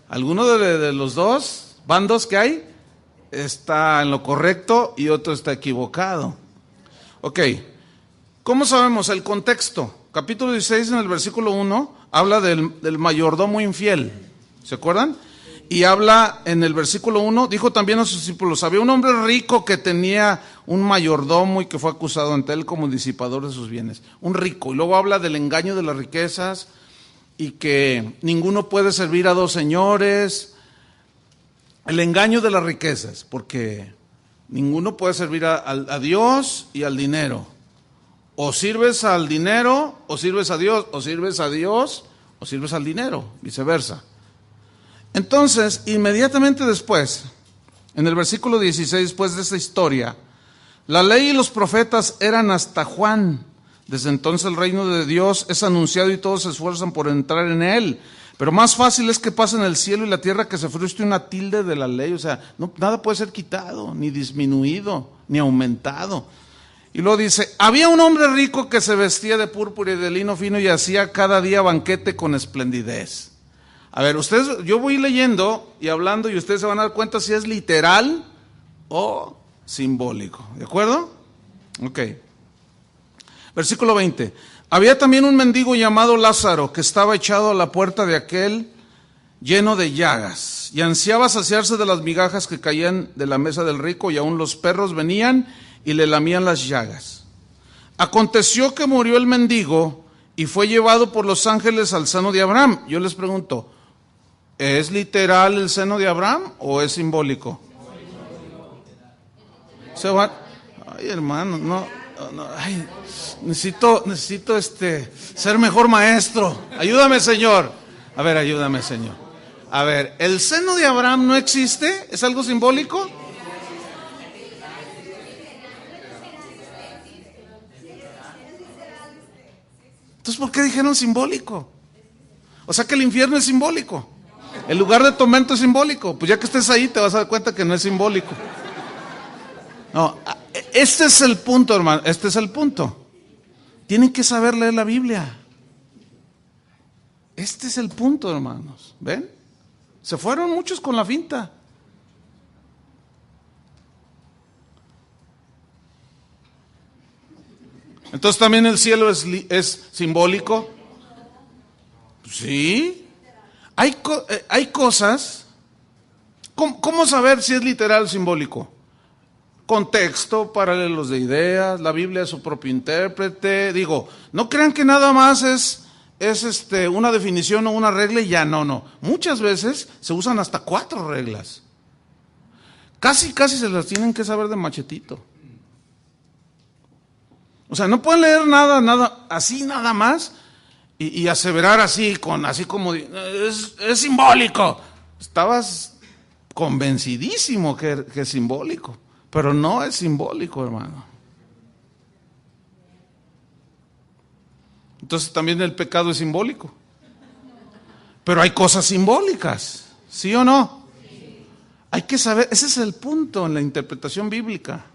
alguno de los dos bandos que hay está en lo correcto y otro está equivocado. Ok, ¿cómo sabemos el contexto? Capítulo 16 en el versículo 1 habla del mayordomo infiel, ¿se acuerdan? Y habla en el versículo 1, dijo también a sus discípulos, había un hombre rico que tenía un mayordomo y que fue acusado ante él como disipador de sus bienes, un rico. Y luego habla del engaño de las riquezas y que ninguno puede servir a dos señores, el engaño de las riquezas, porque ninguno puede servir a Dios y al dinero. O sirves al dinero, o sirves a Dios, o sirves a Dios, o sirves al dinero, viceversa. Entonces, inmediatamente después, en el versículo 16, después de esta historia, la ley y los profetas eran hasta Juan. Desde entonces el reino de Dios es anunciado y todos se esfuerzan por entrar en él. Pero más fácil es que pasen el cielo y la tierra que se frustre una tilde de la ley. O sea, nada puede ser quitado, ni disminuido, ni aumentado. Y luego dice, había un hombre rico que se vestía de púrpura y de lino fino y hacía cada día banquete con esplendidez. A ver, ustedes, yo voy leyendo y hablando y ustedes se van a dar cuenta si es literal o simbólico. ¿De acuerdo? Ok. Versículo 20. Había también un mendigo llamado Lázaro que estaba echado a la puerta de aquel lleno de llagas y ansiaba saciarse de las migajas que caían de la mesa del rico y aún los perros venían y le lamían las llagas. Aconteció que murió el mendigo y fue llevado por los ángeles al seno de Abraham. Yo les pregunto, ¿es literal el seno de Abraham o es simbólico? Se van. Ay, hermano, no, ay, necesito ser mejor maestro. Ayúdame, Señor. A ver, ayúdame, Señor. A ver, ¿el seno de Abraham no existe? ¿Es algo simbólico? Entonces, ¿por qué dijeron simbólico? O sea que el infierno es simbólico. El lugar de tormento es simbólico. Pues ya que estés ahí te vas a dar cuenta que no es simbólico. No, este es el punto, hermano. Este es el punto. Tienen que saber leer la Biblia. Este es el punto, hermanos. ¿Ven? Se fueron muchos con la finta. Entonces también el cielo es simbólico. Sí. Hay cosas. ¿Cómo saber si es literal o simbólico? Contexto, paralelos de ideas, la Biblia es su propio intérprete. Digo, no crean que nada más es una definición o una regla y ya, no. Muchas veces se usan hasta 4 reglas. Casi se las tienen que saber de machetito. O sea, no pueden leer nada, así nada más y aseverar así como es simbólico. Estabas convencidísimo que es simbólico, pero no es simbólico, hermano. Entonces también el pecado es simbólico. Pero hay cosas simbólicas, ¿sí o no? Sí. Hay que saber, ese es el punto en la interpretación bíblica.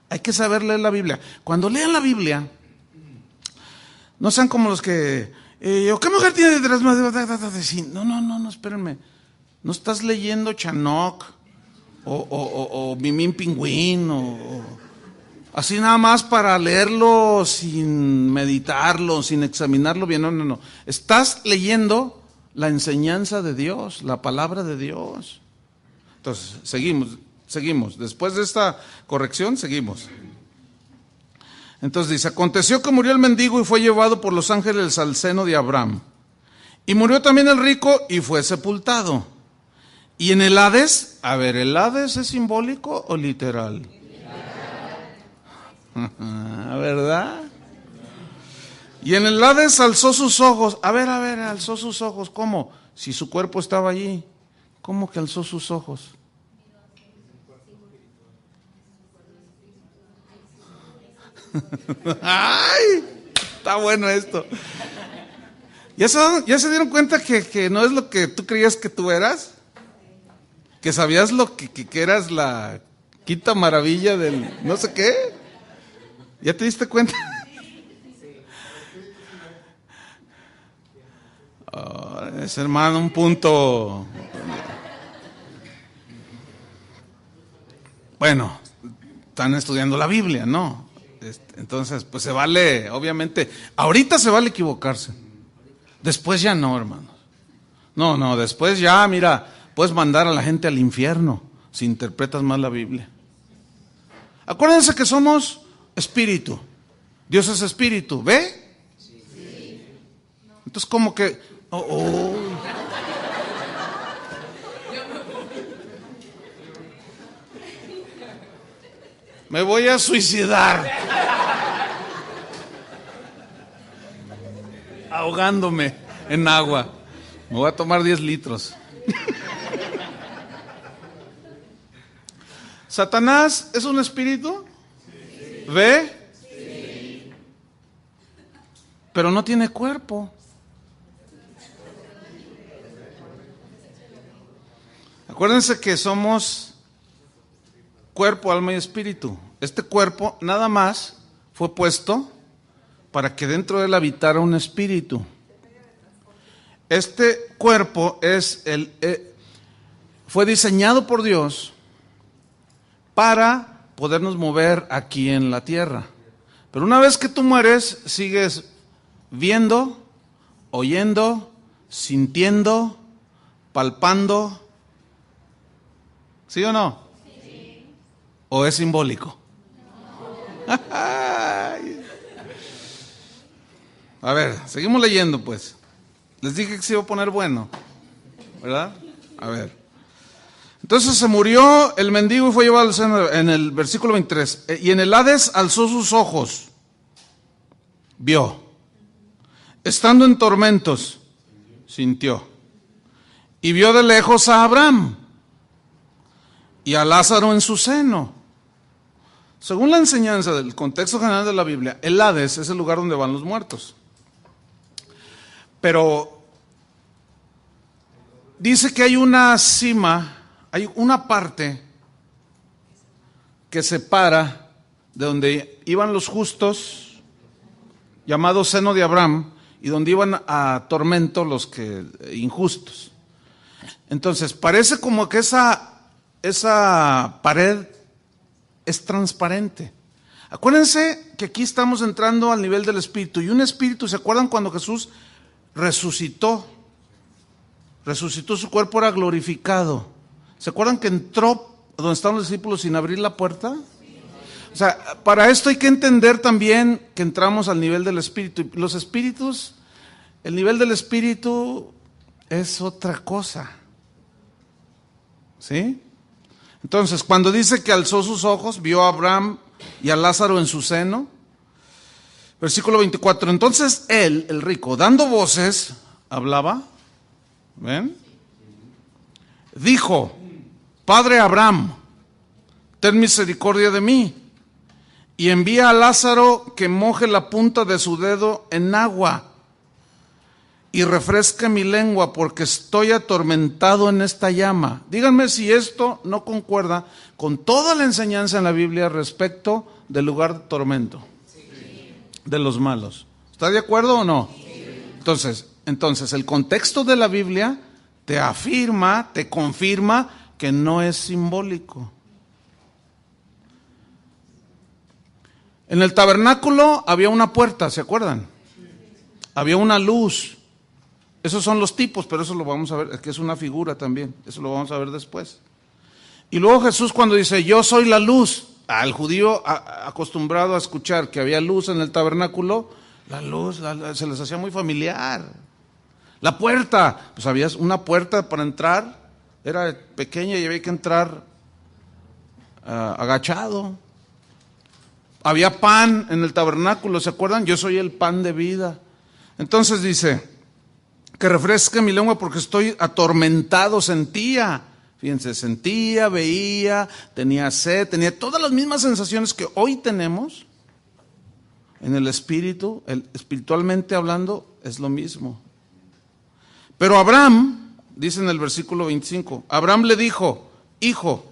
Hay que saber leer la Biblia. Cuando lean la Biblia, no sean como los que, ¿qué mujer tiene detrás? No, espérenme. No estás leyendo Chanok o Mimín Pingüín así nada más para leerlo sin meditarlo, sin examinarlo bien. No, no, no. Estás leyendo la enseñanza de Dios, la palabra de Dios. Entonces, seguimos. Después de esta corrección, seguimos. Entonces dice, aconteció que murió el mendigo y fue llevado por los ángeles al seno de Abraham. Y murió también el rico y fue sepultado. Y en el Hades, a ver, ¿el Hades es simbólico o literal? ¿Verdad? Y en el Hades alzó sus ojos. A ver, alzó sus ojos. ¿Cómo? Si su cuerpo estaba allí. ¿Cómo que alzó sus ojos? ¡Ay! Está bueno esto. ¿Ya se dieron cuenta que no es lo que tú creías que tú eras? ¿Que sabías lo que eras la quinta maravilla del no sé qué? ¿Ya te diste cuenta? Oh, es, hermano, un punto. Bueno, están estudiando la Biblia, ¿no? Entonces, pues se vale, obviamente, ahorita se vale equivocarse. Después ya no, hermanos. No, después ya, mira, puedes mandar a la gente al infierno si interpretas mal la Biblia. Acuérdense que somos espíritu. Dios es espíritu, ¿ve? Sí. Entonces, como que... Me voy a suicidar. Ahogándome en agua. Me voy a tomar 10 litros. ¿Satanás es un espíritu? ¿Ve? Sí. Pero no tiene cuerpo. Acuérdense que somos cuerpo, alma y espíritu. Este cuerpo nada más fue puesto para que dentro de él habitara un espíritu. Este cuerpo fue diseñado por Dios para podernos mover aquí en la tierra. Pero una vez que tú mueres, sigues viendo, oyendo, sintiendo, palpando. ¿Sí o no? Sí. ¿O es simbólico? No. A ver, seguimos leyendo pues. Les dije que se iba a poner bueno, ¿verdad? A ver. Entonces se murió el mendigo y fue llevado al seno, en el versículo 23. Y en el Hades alzó sus ojos, vio. Estando en tormentos, sintió. Y vio de lejos a Abraham y a Lázaro en su seno. Según la enseñanza del contexto general de la Biblia, el Hades es el lugar donde van los muertos. Pero dice que hay una cima, hay una parte que separa de donde iban los justos, llamado seno de Abraham, y donde iban a tormento los injustos. Entonces, parece como que esa pared es transparente. Acuérdense que aquí estamos entrando al nivel del espíritu, y un espíritu, ¿se acuerdan cuando Jesús resucitó su cuerpo, era glorificado? ¿Se acuerdan que entró donde estaban los discípulos sin abrir la puerta? O sea, para esto hay que entender también que entramos al nivel del espíritu. Los espíritus, el nivel del espíritu es otra cosa. ¿Sí? Entonces, cuando dice que alzó sus ojos, vio a Abraham y a Lázaro en su seno. Versículo 24. Entonces él, el rico, dando voces, hablaba. ¿Ven? Dijo: Padre Abraham, ten misericordia de mí, y envía a Lázaro que moje la punta de su dedo en agua y refresque mi lengua, porque estoy atormentado en esta llama. Díganme si esto no concuerda con toda la enseñanza en la Biblia respecto del lugar de tormento, de los malos. ¿Está de acuerdo o no? Entonces, el contexto de la Biblia te afirma, te confirma que no es simbólico. En el tabernáculo había una puerta, ¿se acuerdan? Había una luz. Esos son los tipos, pero eso lo vamos a ver, es que es una figura también, eso lo vamos a ver después. Y luego Jesús cuando dice, yo soy la luz, al judío acostumbrado a escuchar que había luz en el tabernáculo, la luz se les hacía muy familiar. La puerta, pues había una puerta para entrar, era pequeña y había que entrar agachado. Había pan en el tabernáculo, ¿se acuerdan? Yo soy el pan de vida. Entonces dice, que refresque mi lengua porque estoy atormentado, sentía, fíjense, sentía, veía, tenía sed, tenía todas las mismas sensaciones que hoy tenemos en el espíritu, espiritualmente hablando, es lo mismo. Pero Abraham, dice en el versículo 25, Abraham le dijo, hijo,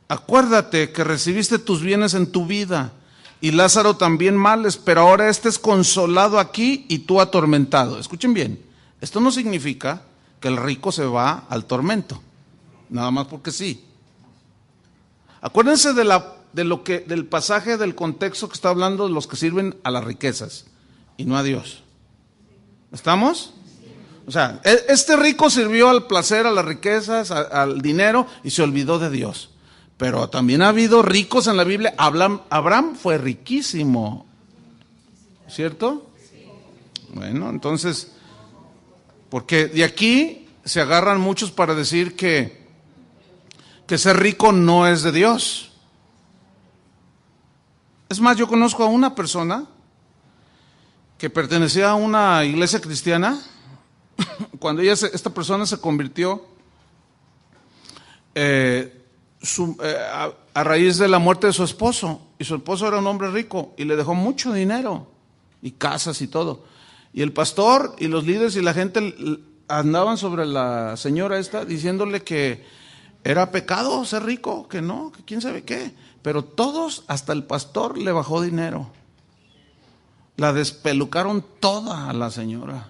acuérdate que recibiste tus bienes en tu vida y Lázaro también males, pero ahora este es consolado aquí y tú atormentado. Escuchen bien, esto no significa que el rico se va al tormento, nada más porque sí. Acuérdense del pasaje, del contexto que está hablando de los que sirven a las riquezas y no a Dios. ¿Estamos? O sea, este rico sirvió al placer, a las riquezas, al dinero y se olvidó de Dios. Pero también ha habido ricos en la Biblia. Abraham fue riquísimo, ¿cierto? Bueno, entonces, porque de aquí se agarran muchos para decir que ser rico no es de Dios. Es más, yo conozco a una persona que pertenecía a una iglesia cristiana. Cuando esta persona se convirtió, a raíz de la muerte de su esposo, y su esposo era un hombre rico y le dejó mucho dinero y casas y todo, y el pastor y los líderes y la gente andaban sobre la señora esta diciéndole que era pecado ser rico, que no, que quién sabe qué, pero todos, hasta el pastor le bajó dinero, la despelucaron toda a la señora.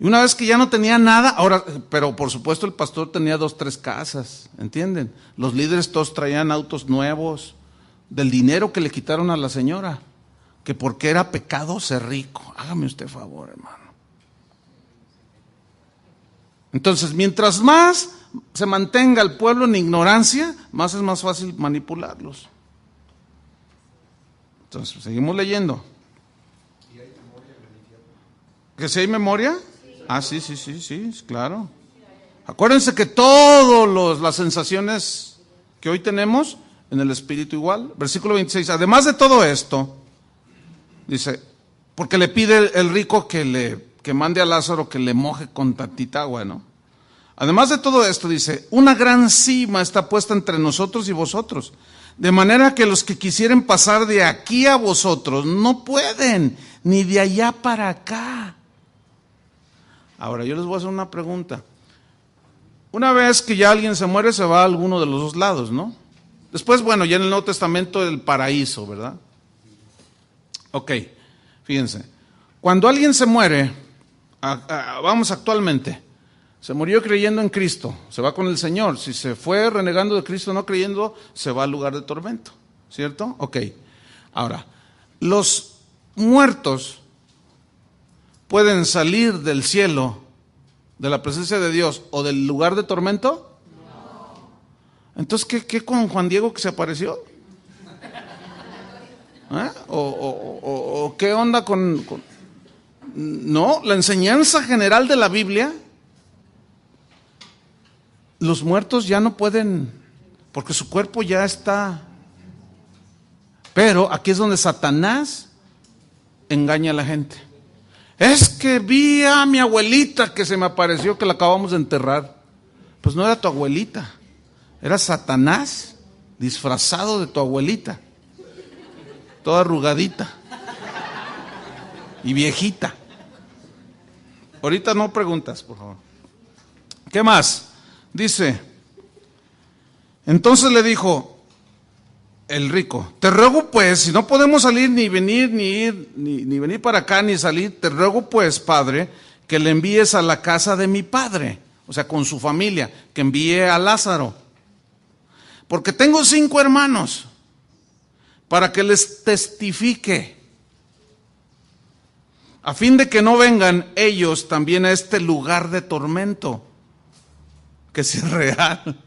Y una vez que ya no tenía nada, ahora, pero por supuesto el pastor tenía 2, 3 casas, ¿entienden? Los líderes todos traían autos nuevos, del dinero que le quitaron a la señora, que porque era pecado ser rico. Hágame usted favor, hermano. Entonces, mientras más se mantenga el pueblo en ignorancia, más es más fácil manipularlos. Entonces, seguimos leyendo. ¿Que si hay memoria? Ah, sí, claro. Acuérdense que todas las sensaciones que hoy tenemos en el espíritu igual. Versículo 26, además de todo esto, dice, porque le pide el rico que mande a Lázaro que le moje con tantita agua, ¿no? Además de todo esto, dice, una gran sima está puesta entre nosotros y vosotros, de manera que los que quisieren pasar de aquí a vosotros no pueden, ni de allá para acá. Ahora, yo les voy a hacer una pregunta. Una vez que ya alguien se muere, se va a alguno de los dos lados, ¿no? Después, bueno, ya en el Nuevo Testamento, el paraíso, ¿verdad? Ok, fíjense. Cuando alguien se muere, vamos actualmente, se murió creyendo en Cristo, se va con el Señor. Si se fue renegando de Cristo, no creyendo, se va al lugar de tormento, ¿cierto? Ok, ahora, los muertos pueden salir del cielo, de la presencia de Dios, o del lugar de tormento. No. Entonces, ¿qué con Juan Diego que se apareció? ¿O qué onda con...? No, la enseñanza general de la Biblia, los muertos ya no pueden, porque su cuerpo ya está. Pero aquí es donde Satanás engaña a la gente. Es que vi a mi abuelita que se me apareció, que la acabamos de enterrar. Pues no era tu abuelita, era Satanás disfrazado de tu abuelita, toda arrugadita y viejita. Ahorita no preguntas, por favor. ¿Qué más? Dice, entonces le dijo el rico, te ruego pues, si no podemos salir ni venir, ni ir, ni venir para acá, ni salir, te ruego pues, padre, que le envíes a la casa de mi padre, o sea, con su familia, que envíe a Lázaro, porque tengo 5 hermanos, para que les testifique, a fin de que no vengan ellos también a este lugar de tormento, que sí es real.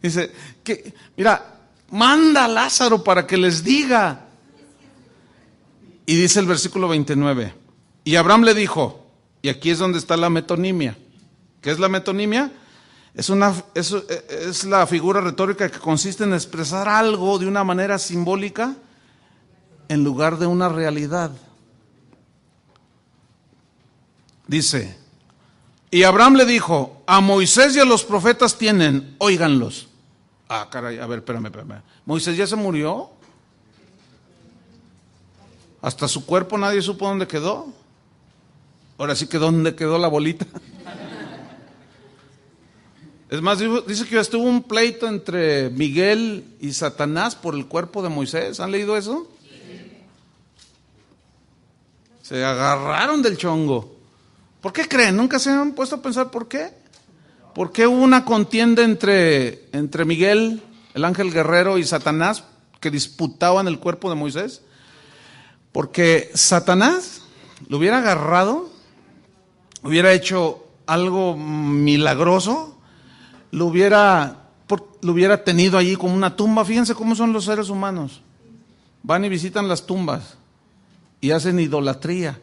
Dice, que, mira, manda a Lázaro para que les diga. Y dice el versículo 29, y Abraham le dijo, y aquí es donde está la metonimia. ¿Qué es la metonimia? Es la figura retórica que consiste en expresar algo de una manera simbólica en lugar de una realidad. Dice, y Abraham le dijo, a Moisés y a los profetas tienen, óiganlos. Ah, caray, a ver, espérame. ¿Moisés ya se murió? Hasta su cuerpo nadie supo dónde quedó. Ahora sí que dónde quedó la bolita. Es más, dice que estuvo un pleito entre Miguel y Satanás por el cuerpo de Moisés. ¿Han leído eso? Se agarraron del chongo. ¿Por qué creen? ¿Nunca se han puesto a pensar por qué? ¿Por qué hubo una contienda entre Miguel, el ángel guerrero, y Satanás, que disputaban el cuerpo de Moisés? Porque Satanás lo hubiera agarrado, hubiera hecho algo milagroso, lo hubiera tenido allí como una tumba. Fíjense cómo son los seres humanos. Van y visitan las tumbas y hacen idolatría.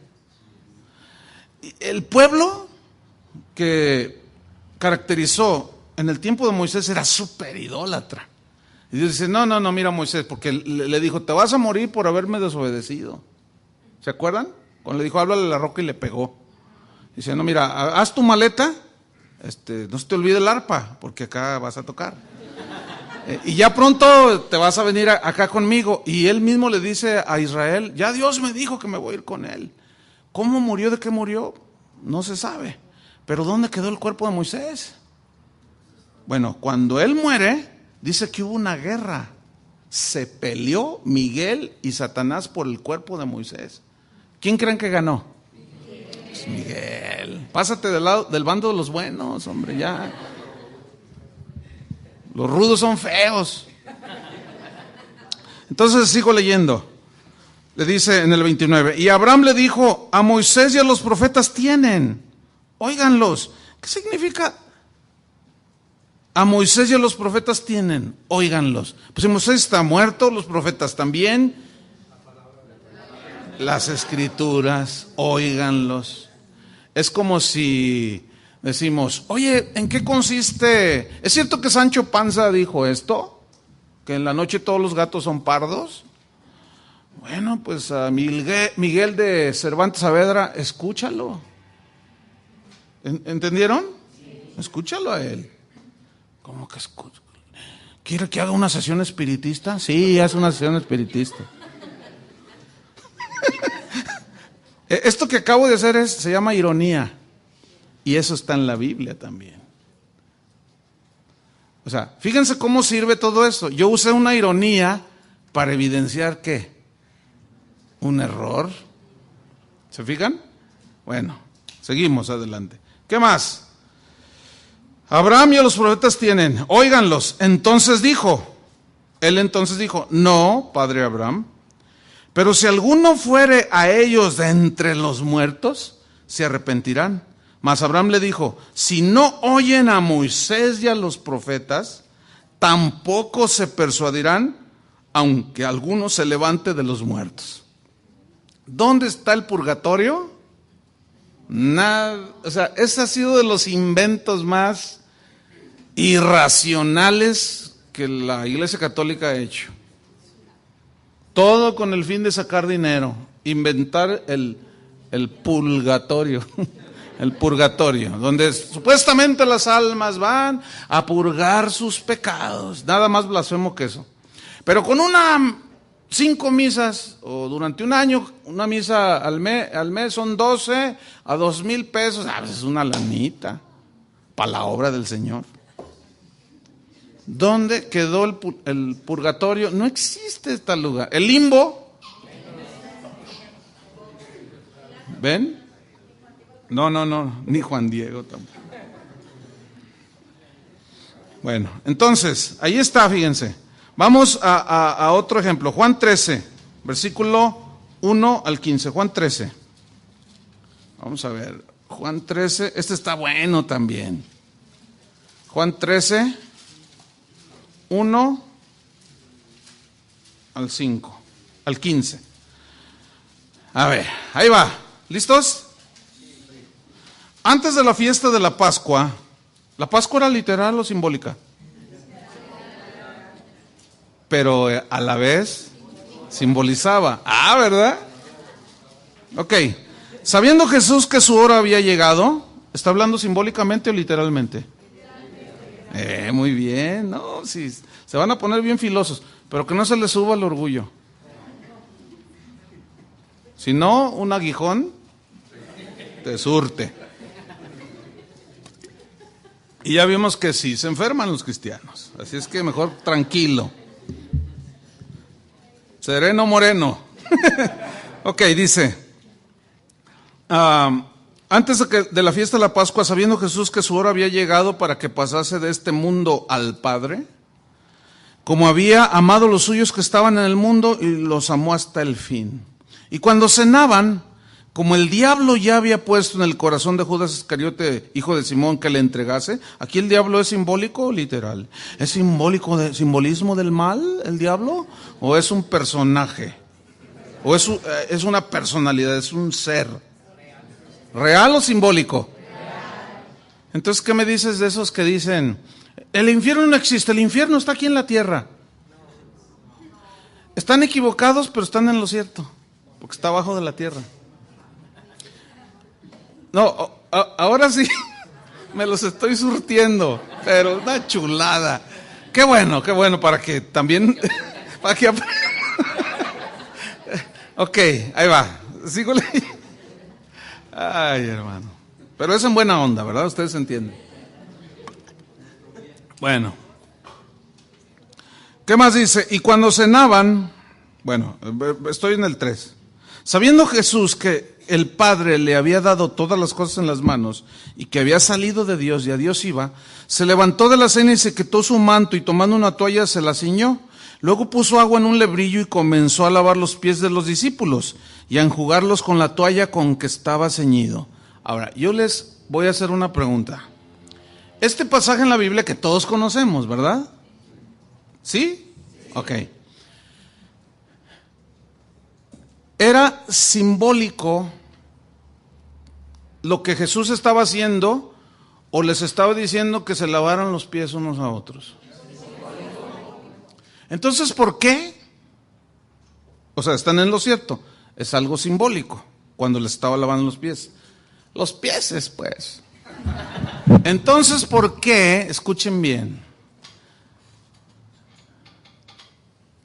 El pueblo que caracterizó en el tiempo de Moisés era súper idólatra. Y Dios dice, no, mira Moisés, porque le dijo, te vas a morir por haberme desobedecido. ¿Se acuerdan? Cuando le dijo, háblale a la roca, y le pegó. Dice, no, mira, haz tu maleta, no se te olvide el arpa, porque acá vas a tocar. Y ya pronto te vas a venir acá conmigo. Y él mismo le dice a Israel, ya Dios me dijo que me voy a ir con él. ¿Cómo murió? ¿De qué murió? No se sabe. Pero ¿dónde quedó el cuerpo de Moisés? Bueno, cuando él muere, dice que hubo una guerra. Se peleó Miguel y Satanás por el cuerpo de Moisés. ¿Quién creen que ganó? Pues Miguel. Pásate del bando de los buenos, hombre, ya. Los rudos son feos. Entonces sigo leyendo. Le dice en el 29, y Abraham le dijo, a Moisés y a los profetas tienen, óiganlos. ¿Qué significa? A Moisés y a los profetas tienen, óiganlos. Pues si Moisés está muerto, los profetas también. Las escrituras, óiganlos. Es como si decimos, oye, ¿en qué consiste? ¿Es cierto que Sancho Panza dijo esto? ¿Que en la noche todos los gatos son pardos? Bueno, pues a Miguel de Cervantes Saavedra, escúchalo. ¿Entendieron? Escúchalo a él. ¿Cómo que escucha? ¿Quiere que haga una sesión espiritista? Sí, hace una sesión espiritista. Esto que acabo de hacer se llama ironía. Y eso está en la Biblia también. O sea, fíjense cómo sirve todo esto. Yo usé una ironía para evidenciar ¿qué? Un error. ¿Se fijan? Bueno, seguimos adelante. ¿Qué más? Abraham y a los profetas tienen, óiganlos. Él entonces dijo, no, padre Abraham, pero si alguno fuere a ellos de entre los muertos, se arrepentirán. Mas Abraham le dijo, si no oyen a Moisés y a los profetas, tampoco se persuadirán, aunque alguno se levante de los muertos. ¿Dónde está el purgatorio? Nada, o sea, ese ha sido de los inventos más irracionales que la Iglesia Católica ha hecho. Todo con el fin de sacar dinero, inventar el purgatorio, el purgatorio, donde supuestamente las almas van a purgar sus pecados, nada más blasfemo que eso. Pero con 5 misas, o durante un año, una misa al mes son 12 a 2,000 pesos, es una lanita para la obra del Señor. ¿Dónde quedó el purgatorio? No existe este lugar. El limbo. ¿Ven? No, ni Juan Diego tampoco. Bueno, entonces, ahí está, fíjense. Vamos a otro ejemplo. Juan 13, versículo 1 al 15. Juan 13. Vamos a ver. Juan 13, este está bueno también. Juan 13, 1 al 5, al 15. A ver, ahí va. ¿Listos? Antes de la fiesta de la Pascua era literal o simbólica? Pero a la vez simbolizaba. Ah, ¿verdad? Ok. Sabiendo Jesús que su hora había llegado, ¿está hablando simbólicamente o literalmente? Muy bien, no, sí, se van a poner bien filosos, pero que no se les suba el orgullo. Si no, un aguijón te surte. Y ya vimos que sí se enferman los cristianos, así es que mejor tranquilo. Sereno moreno. Ok, dice, antes de la fiesta de la Pascua, sabiendo Jesús que su hora había llegado para que pasase de este mundo al Padre, como había amado a los suyos que estaban en el mundo y los amó hasta el fin. Y cuando cenaban, como el diablo ya había puesto en el corazón de Judas Iscariote, hijo de Simón, que le entregase, ¿aquí el diablo es simbólico o literal? ¿Es simbolismo del mal el diablo? ¿O es un personaje? ¿O es una personalidad, es un ser? ¿Real o simbólico? Entonces, ¿qué me dices de esos que dicen, el infierno no existe, el infierno está aquí en la tierra? Están equivocados, pero están en lo cierto, porque está abajo de la tierra. No, ahora sí, me los estoy surtiendo, pero una chulada. Qué bueno, para que también, para que ok, ahí va, sigo leyendo. Ay, hermano, pero es en buena onda, ¿verdad? Ustedes entienden. Bueno, ¿qué más dice? Y cuando cenaban, bueno, estoy en el 3. Sabiendo Jesús que el Padre le había dado todas las cosas en las manos y que había salido de Dios y a Dios iba, se levantó de la cena y se quitó su manto y tomando una toalla se la ciñó. Luego puso agua en un lebrillo y comenzó a lavar los pies de los discípulos y a enjugarlos con la toalla con que estaba ceñido. Ahora, yo les voy a hacer una pregunta. Este pasaje en la Biblia que todos conocemos, ¿verdad? ¿Sí? Ok. ¿Era simbólico lo que Jesús estaba haciendo o les estaba diciendo que se lavaran los pies unos a otros? Entonces, ¿por qué? O sea, están en lo cierto. Es algo simbólico cuando les estaba lavando los pies. Los pieses, pues. Entonces, ¿por qué? Escuchen bien.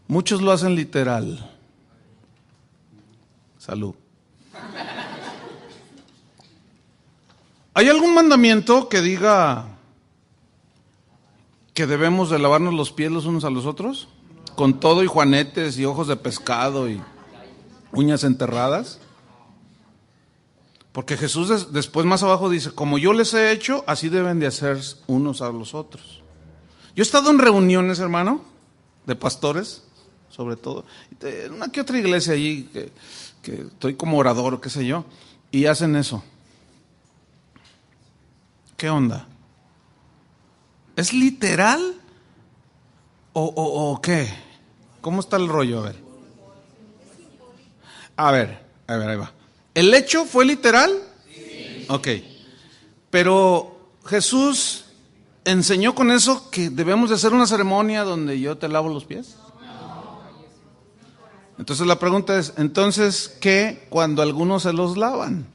Muchos lo hacen literal. Salud. ¿Hay algún mandamiento que diga que debemos de lavarnos los pies los unos a los otros? Con todo y juanetes y ojos de pescado y uñas enterradas. Porque Jesús después más abajo dice, como yo les he hecho, así deben de hacer unos a los otros. Yo he estado en reuniones, hermano, de pastores, sobre todo, en una que otra iglesia allí, que estoy como orador o qué sé yo, y hacen eso. ¿Qué onda? ¿Es literal o qué? ¿Cómo está el rollo? A ver, ahí va. ¿El hecho fue literal? Sí. Ok. Pero Jesús enseñó con eso que debemos de hacer una ceremonia donde yo te lavo los pies. Entonces la pregunta es, ¿entonces qué cuando algunos se los lavan?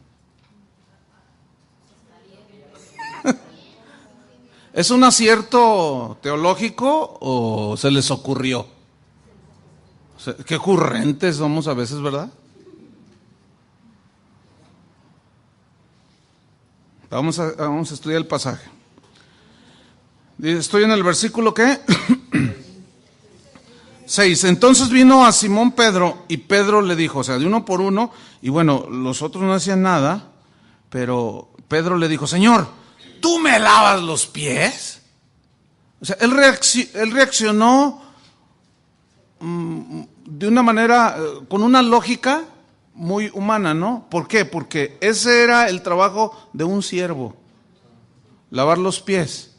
¿Es un acierto teológico o se les ocurrió? O sea, qué ocurrentes somos a veces, ¿verdad? Vamos a estudiar el pasaje. Estoy en el versículo ¿qué? 6. Entonces vino a Simón Pedro y Pedro le dijo, o sea, de uno por uno, y bueno, los otros no hacían nada, pero Pedro le dijo, Señor, ¿tú me lavas los pies? O sea, él reaccionó de una manera, con una lógica muy humana, ¿no? ¿Por qué? Porque ese era el trabajo de un siervo, lavar los pies.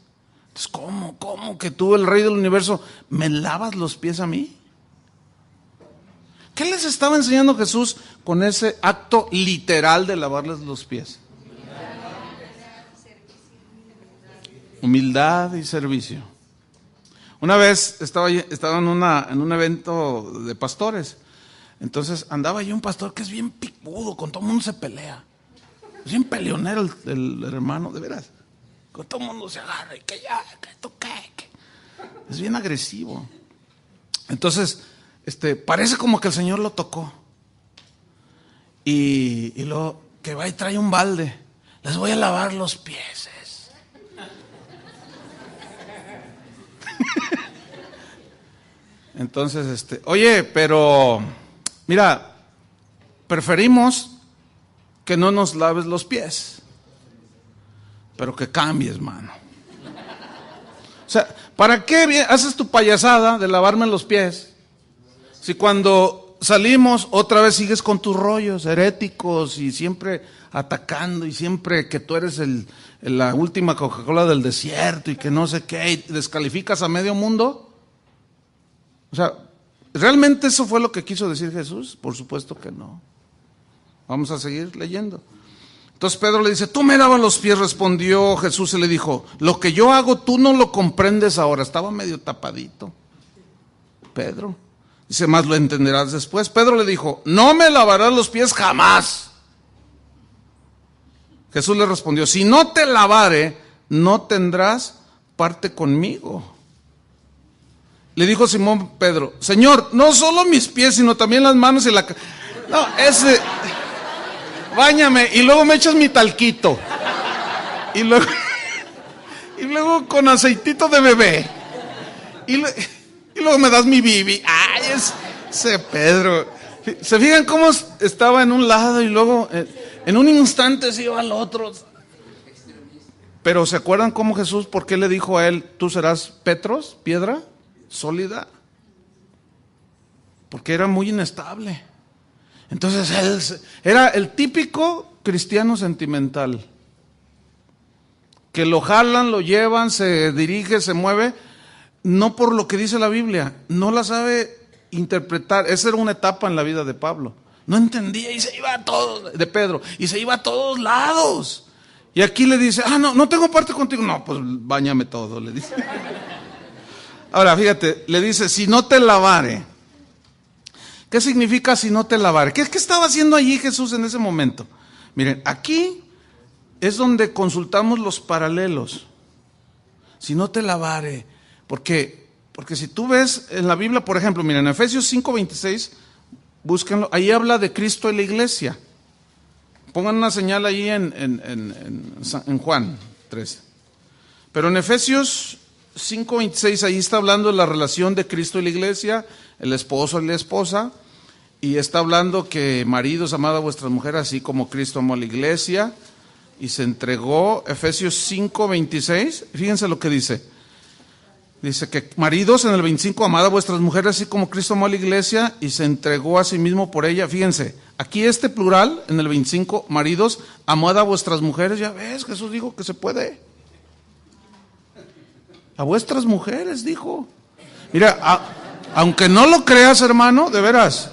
Entonces, ¿cómo que tú, el rey del universo, me lavas los pies a mí? ¿Qué les estaba enseñando Jesús con ese acto literal de lavarles los pies? Humildad y servicio. Una vez estaba en un evento de pastores. Entonces andaba allí un pastor que es bien picudo, con todo el mundo se pelea. Es bien peleonero el hermano, de veras. Con todo el mundo se agarra y que esto qué. Es bien agresivo. Entonces, parece como que el Señor lo tocó. Y luego que va y trae un balde. Les voy a lavar los pies. Entonces, oye, pero mira, preferimos que no nos laves los pies, pero que cambies, mano. O sea, ¿para qué haces tu payasada de lavarme los pies si cuando salimos otra vez sigues con tus rollos heréticos y siempre atacando y siempre que tú eres la última Coca-Cola del desierto y que no sé qué, y descalificas a medio mundo? O sea, ¿realmente eso fue lo que quiso decir Jesús? Por supuesto que no. Vamos a seguir leyendo. Entonces Pedro le dice, tú me lavas los pies, respondió Jesús y le dijo, lo que yo hago tú no lo comprendes ahora. Estaba medio tapadito Pedro. Dice, más lo entenderás después. Pedro le dijo, no me lavarás los pies jamás. Jesús le respondió, si no te lavare, no tendrás parte conmigo. Le dijo Simón Pedro, Señor, no solo mis pies, sino también las manos y la... No, báñame y luego me echas mi talquito. Y luego con aceitito de bebé. Y luego me das mi bibi. Ay, ese Pedro. ¿Se fijan cómo estaba en un lado y luego en un instante se iba al otro? Pero ¿se acuerdan cómo Jesús, por qué le dijo a él, tú serás Petros, piedra sólida? Porque era muy inestable. Entonces él era el típico cristiano sentimental, que lo jalan, lo llevan, se dirige, se mueve, no por lo que dice la Biblia, no la sabe interpretar. Esa era una etapa en la vida de Pablo. No entendía y se iba a todos, de Pedro, y se iba a todos lados. Y aquí le dice, no tengo parte contigo. No, pues báñame todo, le dice. Ahora, fíjate, le dice, si no te lavare. ¿Qué significa si no te lavare? ¿Qué estaba haciendo allí Jesús en ese momento? Miren, aquí es donde consultamos los paralelos. Si no te lavare. Porque si tú ves en la Biblia, por ejemplo, miren, en Efesios 5:26, búsquenlo, ahí habla de Cristo y la iglesia. Pongan una señal ahí en Juan 13. Pero en Efesios 5:26, ahí está hablando de la relación de Cristo y la iglesia, el esposo y la esposa, y está hablando que maridos, amad a vuestras mujeres, así como Cristo amó a la iglesia, y se entregó. Efesios 5:26, fíjense lo que dice. Dice que maridos, en el 25, amad a vuestras mujeres, así como Cristo amó a la iglesia, y se entregó a sí mismo por ella. Fíjense, aquí plural, en el 25, maridos, amad a vuestras mujeres. Ya ves, Jesús dijo que se puede. A vuestras mujeres, dijo. Mira, aunque no lo creas, hermano, de veras.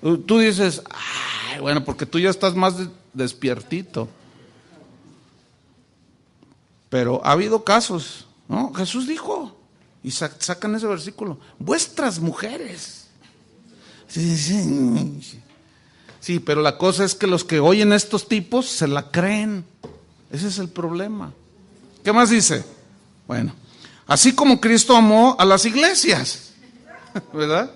Tú dices, bueno, porque tú ya estás más despiertito. Pero ha habido casos, ¿no? Jesús dijo, y sacan ese versículo, vuestras mujeres. Sí, pero la cosa es que los que oyen estos tipos se la creen. Ese es el problema. ¿Qué más dice? Bueno, así como Cristo amó a las iglesias, ¿verdad?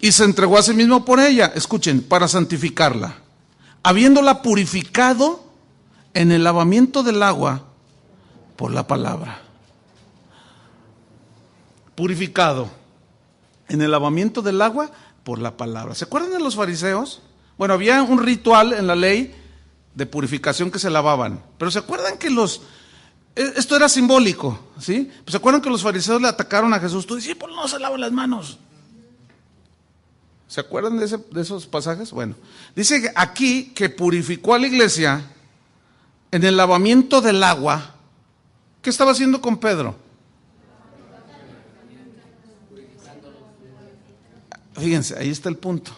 Y se entregó a sí mismo por ella, escuchen, para santificarla, habiéndola purificado en el lavamiento del agua por la palabra. Purificado en el lavamiento del agua por la palabra. ¿Se acuerdan de los fariseos? Bueno, había un ritual en la ley de purificación que se lavaban, pero ¿se acuerdan que Esto era simbólico, ¿sí? Pues se acuerdan que los fariseos le atacaron a Jesús, tu discípulo no se lava las manos. ¿Se acuerdan de esos pasajes? Bueno, dice aquí que purificó a la iglesia en el lavamiento del agua. ¿Qué estaba haciendo con Pedro? Fíjense, ahí está el punto.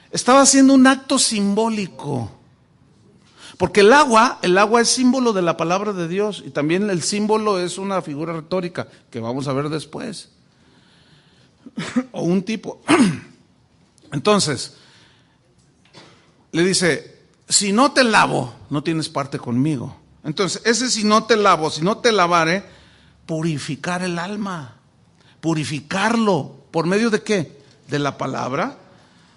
Estaba haciendo un acto simbólico. Porque el agua es símbolo de la palabra de Dios y también el símbolo es una figura retórica que vamos a ver después. O un tipo. Entonces, le dice, si no te lavo, no tienes parte conmigo. Entonces, ese si no te lavo, si no te lavare, purificar el alma, purificarlo, ¿por medio de qué? De la palabra.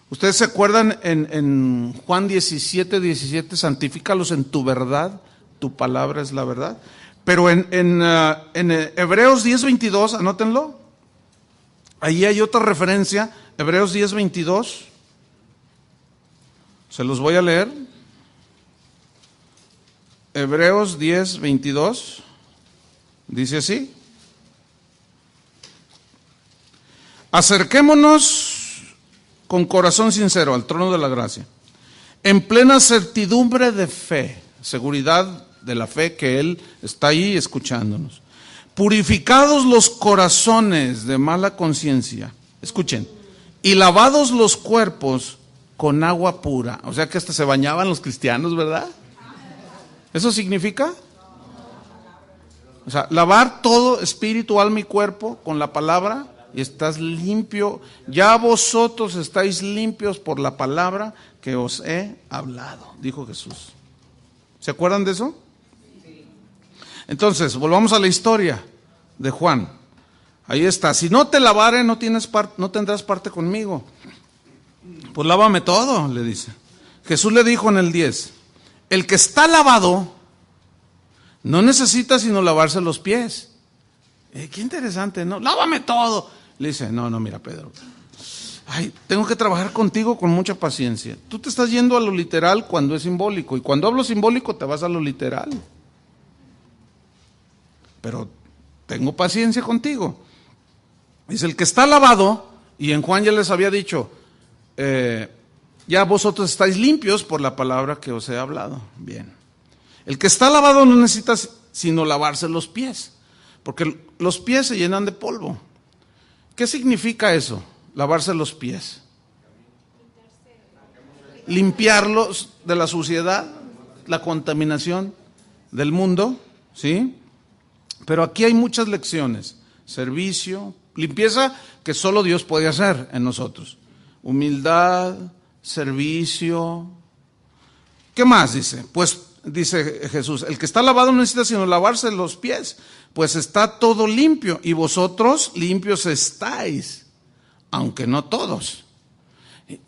Ustedes se acuerdan en Juan 17, santifícalos en tu verdad, tu palabra es la verdad. Pero en Hebreos 10:22, anótenlo, ahí hay otra referencia, Hebreos 10:22, se los voy a leer. Hebreos 10:22, dice así: acerquémonos con corazón sincero al trono de la gracia, en plena certidumbre de fe, seguridad de la fe que Él está ahí escuchándonos, purificados los corazones de mala conciencia, escuchen, y lavados los cuerpos con agua pura. O sea que hasta se bañaban los cristianos, ¿verdad? ¿Eso significa? O sea, lavar todo, espíritu, alma y cuerpo con la palabra, y estás limpio. Ya vosotros estáis limpios por la palabra que os he hablado, dijo Jesús. ¿Se acuerdan de eso? Entonces, volvamos a la historia de Juan. Ahí está, si no te lavare no tendrás parte conmigo. Pues lávame todo, le dice. Jesús le dijo en el 10, el que está lavado no necesita sino lavarse los pies. Qué interesante, ¿no? Lávame todo. Le dice, no, mira, Pedro, tengo que trabajar contigo con mucha paciencia. Tú te estás yendo a lo literal cuando es simbólico, y cuando hablo simbólico te vas a lo literal. Pero tengo paciencia contigo. Dice, el que está lavado, y en Juan ya les había dicho, ya vosotros estáis limpios por la palabra que os he hablado. Bien. El que está lavado no necesita sino lavarse los pies, porque los pies se llenan de polvo. ¿Qué significa eso? Lavarse los pies. Limpiarlos de la suciedad, la contaminación del mundo, ¿sí? Pero aquí hay muchas lecciones. Servicio, limpieza que solo Dios puede hacer en nosotros. Humildad, servicio. ¿Qué más dice? Pues dice Jesús, el que está lavado no necesita sino lavarse los pies, pues está todo limpio, y vosotros limpios estáis, aunque no todos.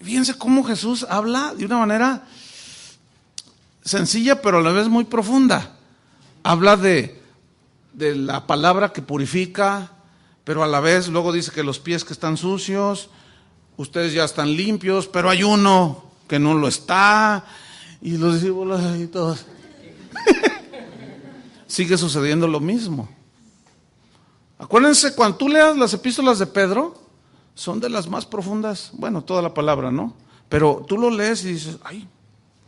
Fíjense cómo Jesús habla de una manera sencilla, pero a la vez muy profunda. Habla de la palabra que purifica, pero a la vez luego dice que los pies que están sucios, ustedes ya están limpios, pero hay uno que no lo está, y los discípulos y todos. Sigue sucediendo lo mismo. Acuérdense, cuando tú leas las epístolas de Pedro, son de las más profundas, bueno, toda la palabra, ¿no? Pero tú lo lees y dices,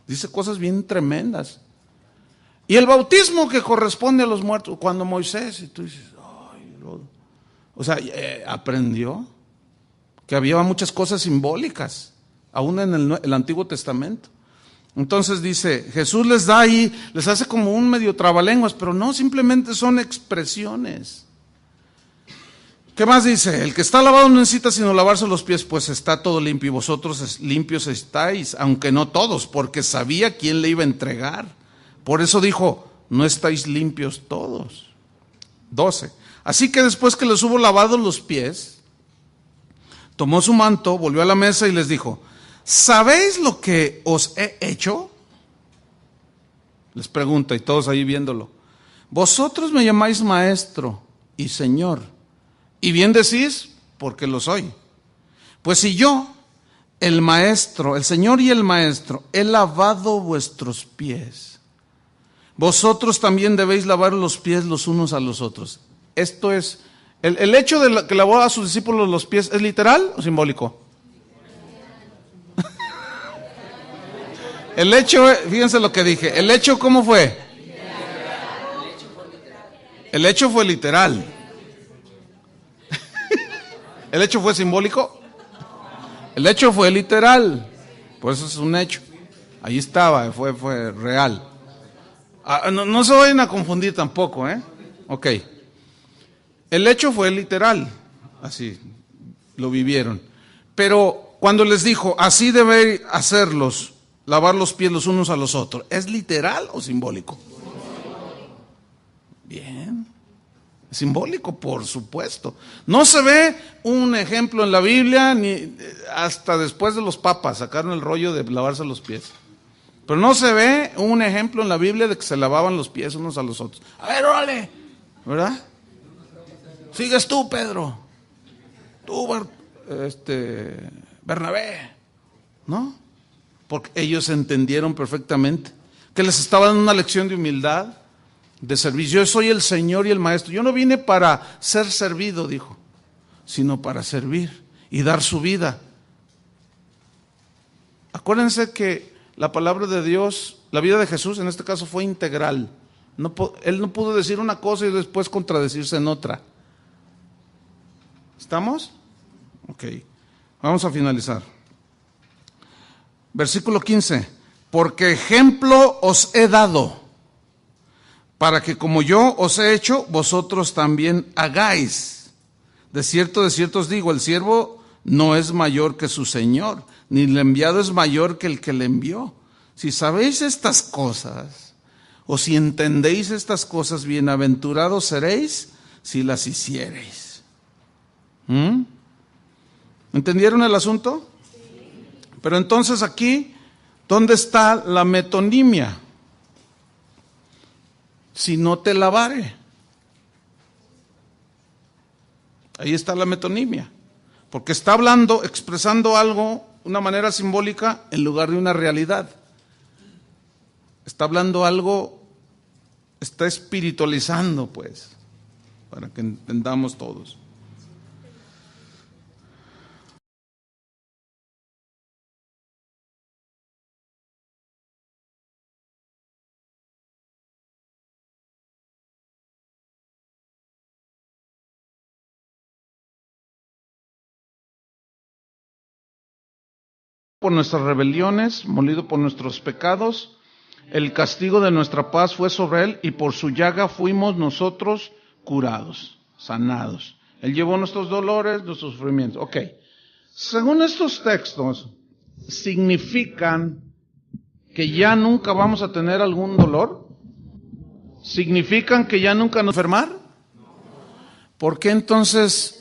dice cosas bien tremendas. Y el bautismo que corresponde a los muertos, cuando Moisés, y tú dices, aprendió que había muchas cosas simbólicas, aún en el Antiguo Testamento. Entonces dice, Jesús les da ahí, les hace como un medio trabalenguas, pero no, simplemente son expresiones. ¿Qué más dice? El que está lavado no necesita sino lavarse los pies, pues está todo limpio, y vosotros limpios estáis, aunque no todos, porque sabía quién le iba a entregar. Por eso dijo, no estáis limpios todos. 12. Así que después que les hubo lavado los pies, tomó su manto, volvió a la mesa y les dijo, ¿sabéis lo que os he hecho? Les pregunta, y todos ahí viéndolo. Vosotros me llamáis maestro y señor, y bien decís, porque lo soy. Pues si yo, el maestro, el señor y el maestro, he lavado vuestros pies, vosotros también debéis lavar los pies los unos a los otros. Esto es, el hecho de que lavó a sus discípulos los pies, ¿es literal o simbólico? El hecho, fíjense lo que dije, el hecho ¿cómo fue? El hecho fue literal. ¿El hecho fue simbólico? El hecho fue literal. Por eso es un hecho. Ahí estaba, fue real. No se vayan a confundir tampoco, ¿eh? Ok. El hecho fue literal. Así, lo vivieron. Pero cuando les dijo, así debe hacerlos, lavar los pies los unos a los otros, ¿es literal o simbólico? Bien. Simbólico, por supuesto. No se ve un ejemplo en la Biblia, ni hasta después de los papas sacaron el rollo de lavarse los pies. Pero no se ve un ejemplo en la Biblia de que se lavaban los pies unos a los otros. A ver, órale, ¿verdad? Sigues tú, Pedro. Tú, Bernabé. ¿No? Porque ellos entendieron perfectamente que les estaba dando una lección de humildad, de servicio. Yo soy el Señor y el Maestro. Yo no vine para ser servido, dijo, sino para servir y dar su vida. Acuérdense que la palabra de Dios, la vida de Jesús en este caso fue integral. Él no pudo decir una cosa y después contradecirse en otra. ¿Estamos? Ok. Vamos a finalizar. Versículo 15. Porque ejemplo os he dado, para que como yo os he hecho, vosotros también hagáis. De cierto os digo, el siervo no es mayor que su señor, ni el enviado es mayor que el que le envió. Si sabéis estas cosas, o si entendéis estas cosas, bienaventurados seréis si las hiciereis. ¿Entendieron el asunto? Pero entonces aquí, ¿dónde está la metonimia? Si no te lavare. Ahí está la metonimia. Porque está hablando, expresando algo, una manera simbólica, en lugar de una realidad. Está hablando algo, está espiritualizando, pues, para que entendamos todos. Por nuestras rebeliones, molido por nuestros pecados, el castigo de nuestra paz fue sobre él, y por su llaga fuimos nosotros curados, sanados. Él llevó nuestros dolores, nuestros sufrimientos. Ok. Según estos textos, ¿significan que ya nunca vamos a tener algún dolor? ¿Significan que ya nunca nos enfermar? ¿Por qué entonces,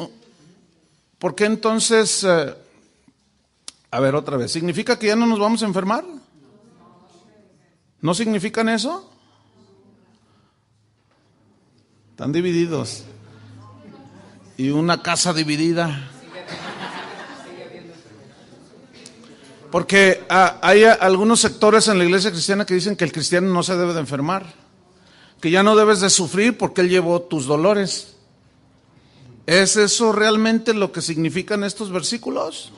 a ver, otra vez, ¿significa que ya no nos vamos a enfermar? ¿No significan eso? Están divididos. Y una casa dividida. Porque hay algunos sectores en la iglesia cristiana que dicen que el cristiano no se debe de enfermar, que ya no debes de sufrir porque él llevó tus dolores. ¿Es eso realmente lo que significan estos versículos?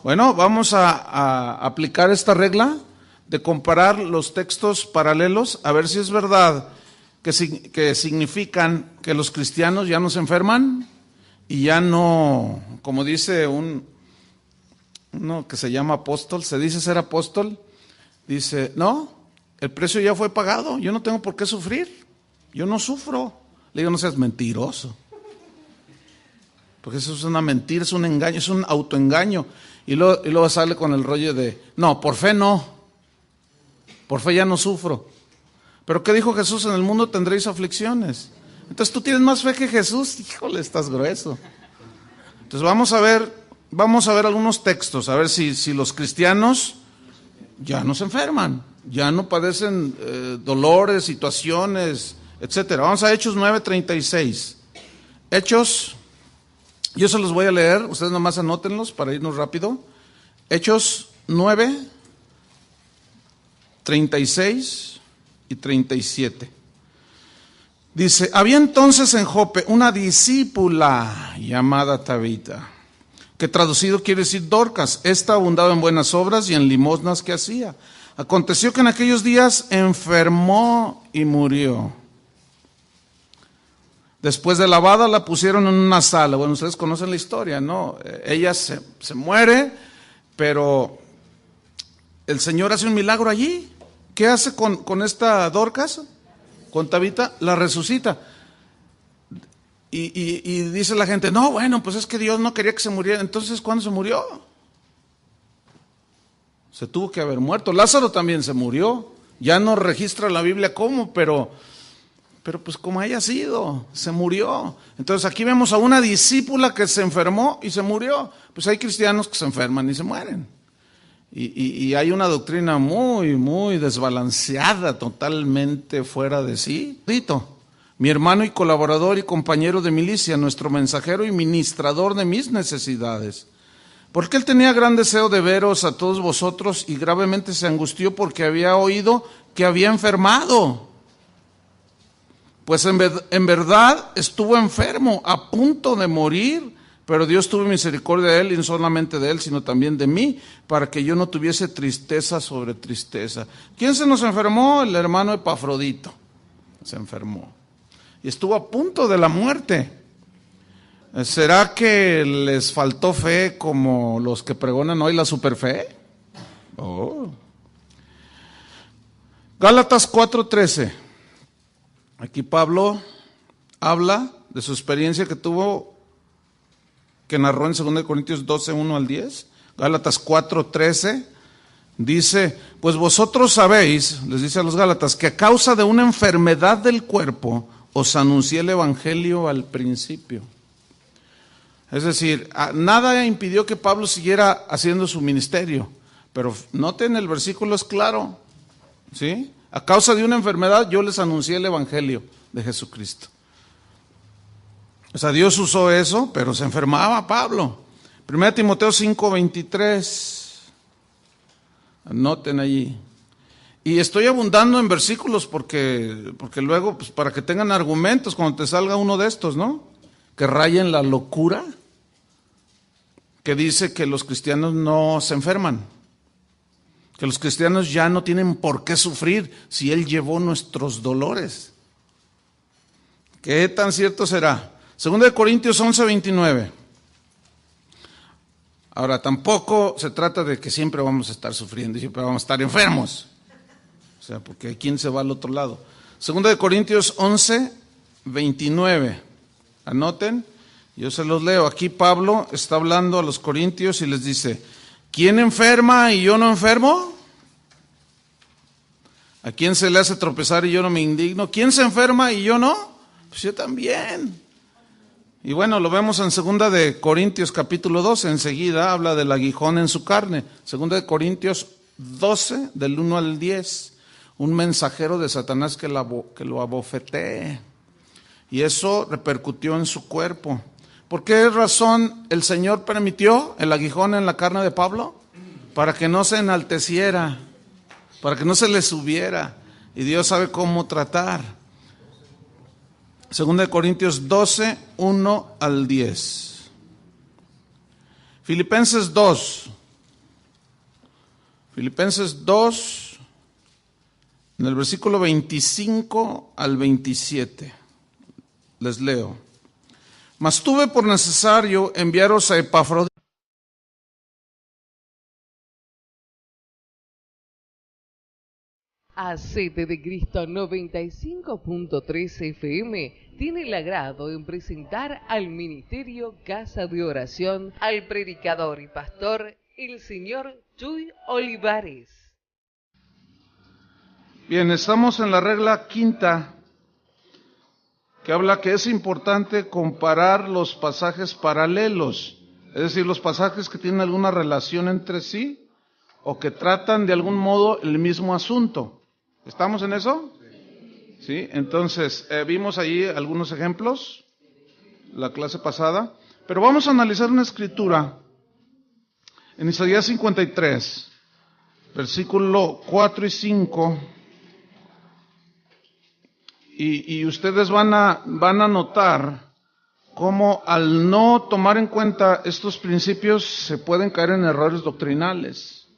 Bueno, vamos a aplicar esta regla de comparar los textos paralelos, a ver si es verdad que significan que los cristianos ya no se enferman y ya no, como dice uno que se llama apóstol, se dice ser apóstol, dice, no, el precio ya fue pagado, yo no tengo por qué sufrir, yo no sufro. Le digo, no seas mentiroso, porque eso es una mentira, es un engaño, es un autoengaño. Y luego sale con el rollo de, no, por fe no, por fe ya no sufro. Pero ¿qué dijo Jesús? En el mundo tendréis aflicciones. Entonces tú tienes más fe que Jesús, híjole, estás grueso. Entonces vamos a ver algunos textos, a ver si los cristianos ya no se enferman, ya no padecen dolores, situaciones, etcétera. Vamos a Hechos 9:36. Hechos, yo se los voy a leer, ustedes nomás anótenlos para irnos rápido. Hechos 9:36. y 37. Dice, había entonces en Jope una discípula llamada Tabita, que traducido quiere decir Dorcas. Esta abundaba en buenas obras y en limosnas que hacía. Aconteció que en aquellos días enfermó y murió. Después de lavada la pusieron en una sala. Bueno, ustedes conocen la historia, ¿no? Ella se muere, pero el Señor hace un milagro allí. ¿Qué hace con esta Dorcas? Con Tabita, la resucita. Y dice la gente, no, bueno, pues es que Dios no quería que se muriera. Entonces, ¿cuándo se murió? Se tuvo que haber muerto. Lázaro también se murió. Ya no registra la Biblia cómo, pero pues como haya sido, se murió. Entonces aquí vemos a una discípula que se enfermó y se murió. Pues hay cristianos que se enferman y se mueren. Y hay una doctrina muy, muy desbalanceada, totalmente fuera de sí. Mi hermano y colaborador y compañero de milicia, nuestro mensajero y ministrador de mis necesidades. Porque él tenía gran deseo de veros a todos vosotros y gravemente se angustió porque había oído que había enfermado. Pues en verdad estuvo enfermo, a punto de morir, pero Dios tuvo misericordia de él, y no solamente de él, sino también de mí, para que yo no tuviese tristeza sobre tristeza. ¿Quién se nos enfermó? El hermano Epafrodito se enfermó y estuvo a punto de la muerte. ¿Será que les faltó fe como los que pregonan hoy la superfe? Oh. Gálatas 4:13. Aquí Pablo habla de su experiencia que tuvo, que narró en 2 Corintios 12, 1 al 10. Gálatas 4:13 dice, pues vosotros sabéis, les dice a los Gálatas, que a causa de una enfermedad del cuerpo os anuncié el evangelio al principio. Es decir, nada impidió que Pablo siguiera haciendo su ministerio, pero noten, el versículo es claro, ¿sí? A causa de una enfermedad yo les anuncié el evangelio de Jesucristo. O sea, Dios usó eso, pero se enfermaba Pablo. 1 Timoteo 5:23. Anoten allí. Y estoy abundando en versículos porque luego, pues para que tengan argumentos cuando te salga uno de estos, ¿no? Que rayen la locura, que dice que los cristianos no se enferman, que los cristianos ya no tienen por qué sufrir si Él llevó nuestros dolores. ¿Qué tan cierto será? 2 Corintios 11:29. Ahora, tampoco se trata de que siempre vamos a estar sufriendo y siempre vamos a estar enfermos. O sea, porque ¿quién se va al otro lado? 2 Corintios 11:29. Anoten, yo se los leo. Aquí Pablo está hablando a los corintios y les dice, ¿quién enferma y yo no enfermo? ¿A quién se le hace tropezar y yo no me indigno? ¿Quién se enferma y yo no? Pues yo también. Y bueno, lo vemos en 2 Corintios capítulo 12, enseguida habla del aguijón en su carne. 2 Corintios 12, del 1 al 10, un mensajero de Satanás que lo abofetee. Y eso repercutió en su cuerpo. ¿Por qué razón el Señor permitió el aguijón en la carne de Pablo? Para que no se enalteciera, para que no se le subiera. Y Dios sabe cómo tratar. 2 Corintios 12, 1 al 10. Filipenses 2. Filipenses 2, en el versículo 25 al 27. Les leo. Mas tuve por necesario enviaros a Epafrodito. Acete de Cristo 95.3 FM tiene el agrado en presentar al Ministerio Casa de Oración al predicador y pastor, el señor Chuy Olivares. Bien, estamos en la regla quinta, que habla que es importante comparar los pasajes paralelos, es decir, los pasajes que tienen alguna relación entre sí o que tratan de algún modo el mismo asunto. ¿Estamos en eso? Sí, entonces vimos allí algunos ejemplos la clase pasada, pero vamos a analizar una escritura en Isaías 53, versículo 4 y 5. Y ustedes van a notar cómo al no tomar en cuenta estos principios se pueden caer en errores doctrinales,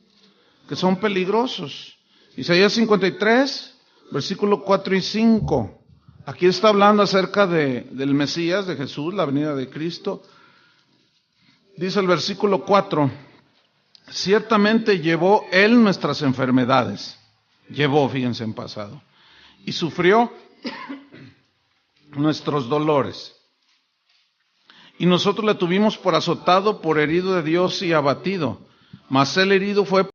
que son peligrosos. Isaías 53, versículo 4 y 5. Aquí está hablando acerca del Mesías, de Jesús, la venida de Cristo. Dice el versículo 4, ciertamente llevó Él nuestras enfermedades. Llevó, fíjense en pasado. Y sufrió nuestros dolores. Y nosotros le tuvimos por azotado, por herido de Dios y abatido. Mas Él herido fue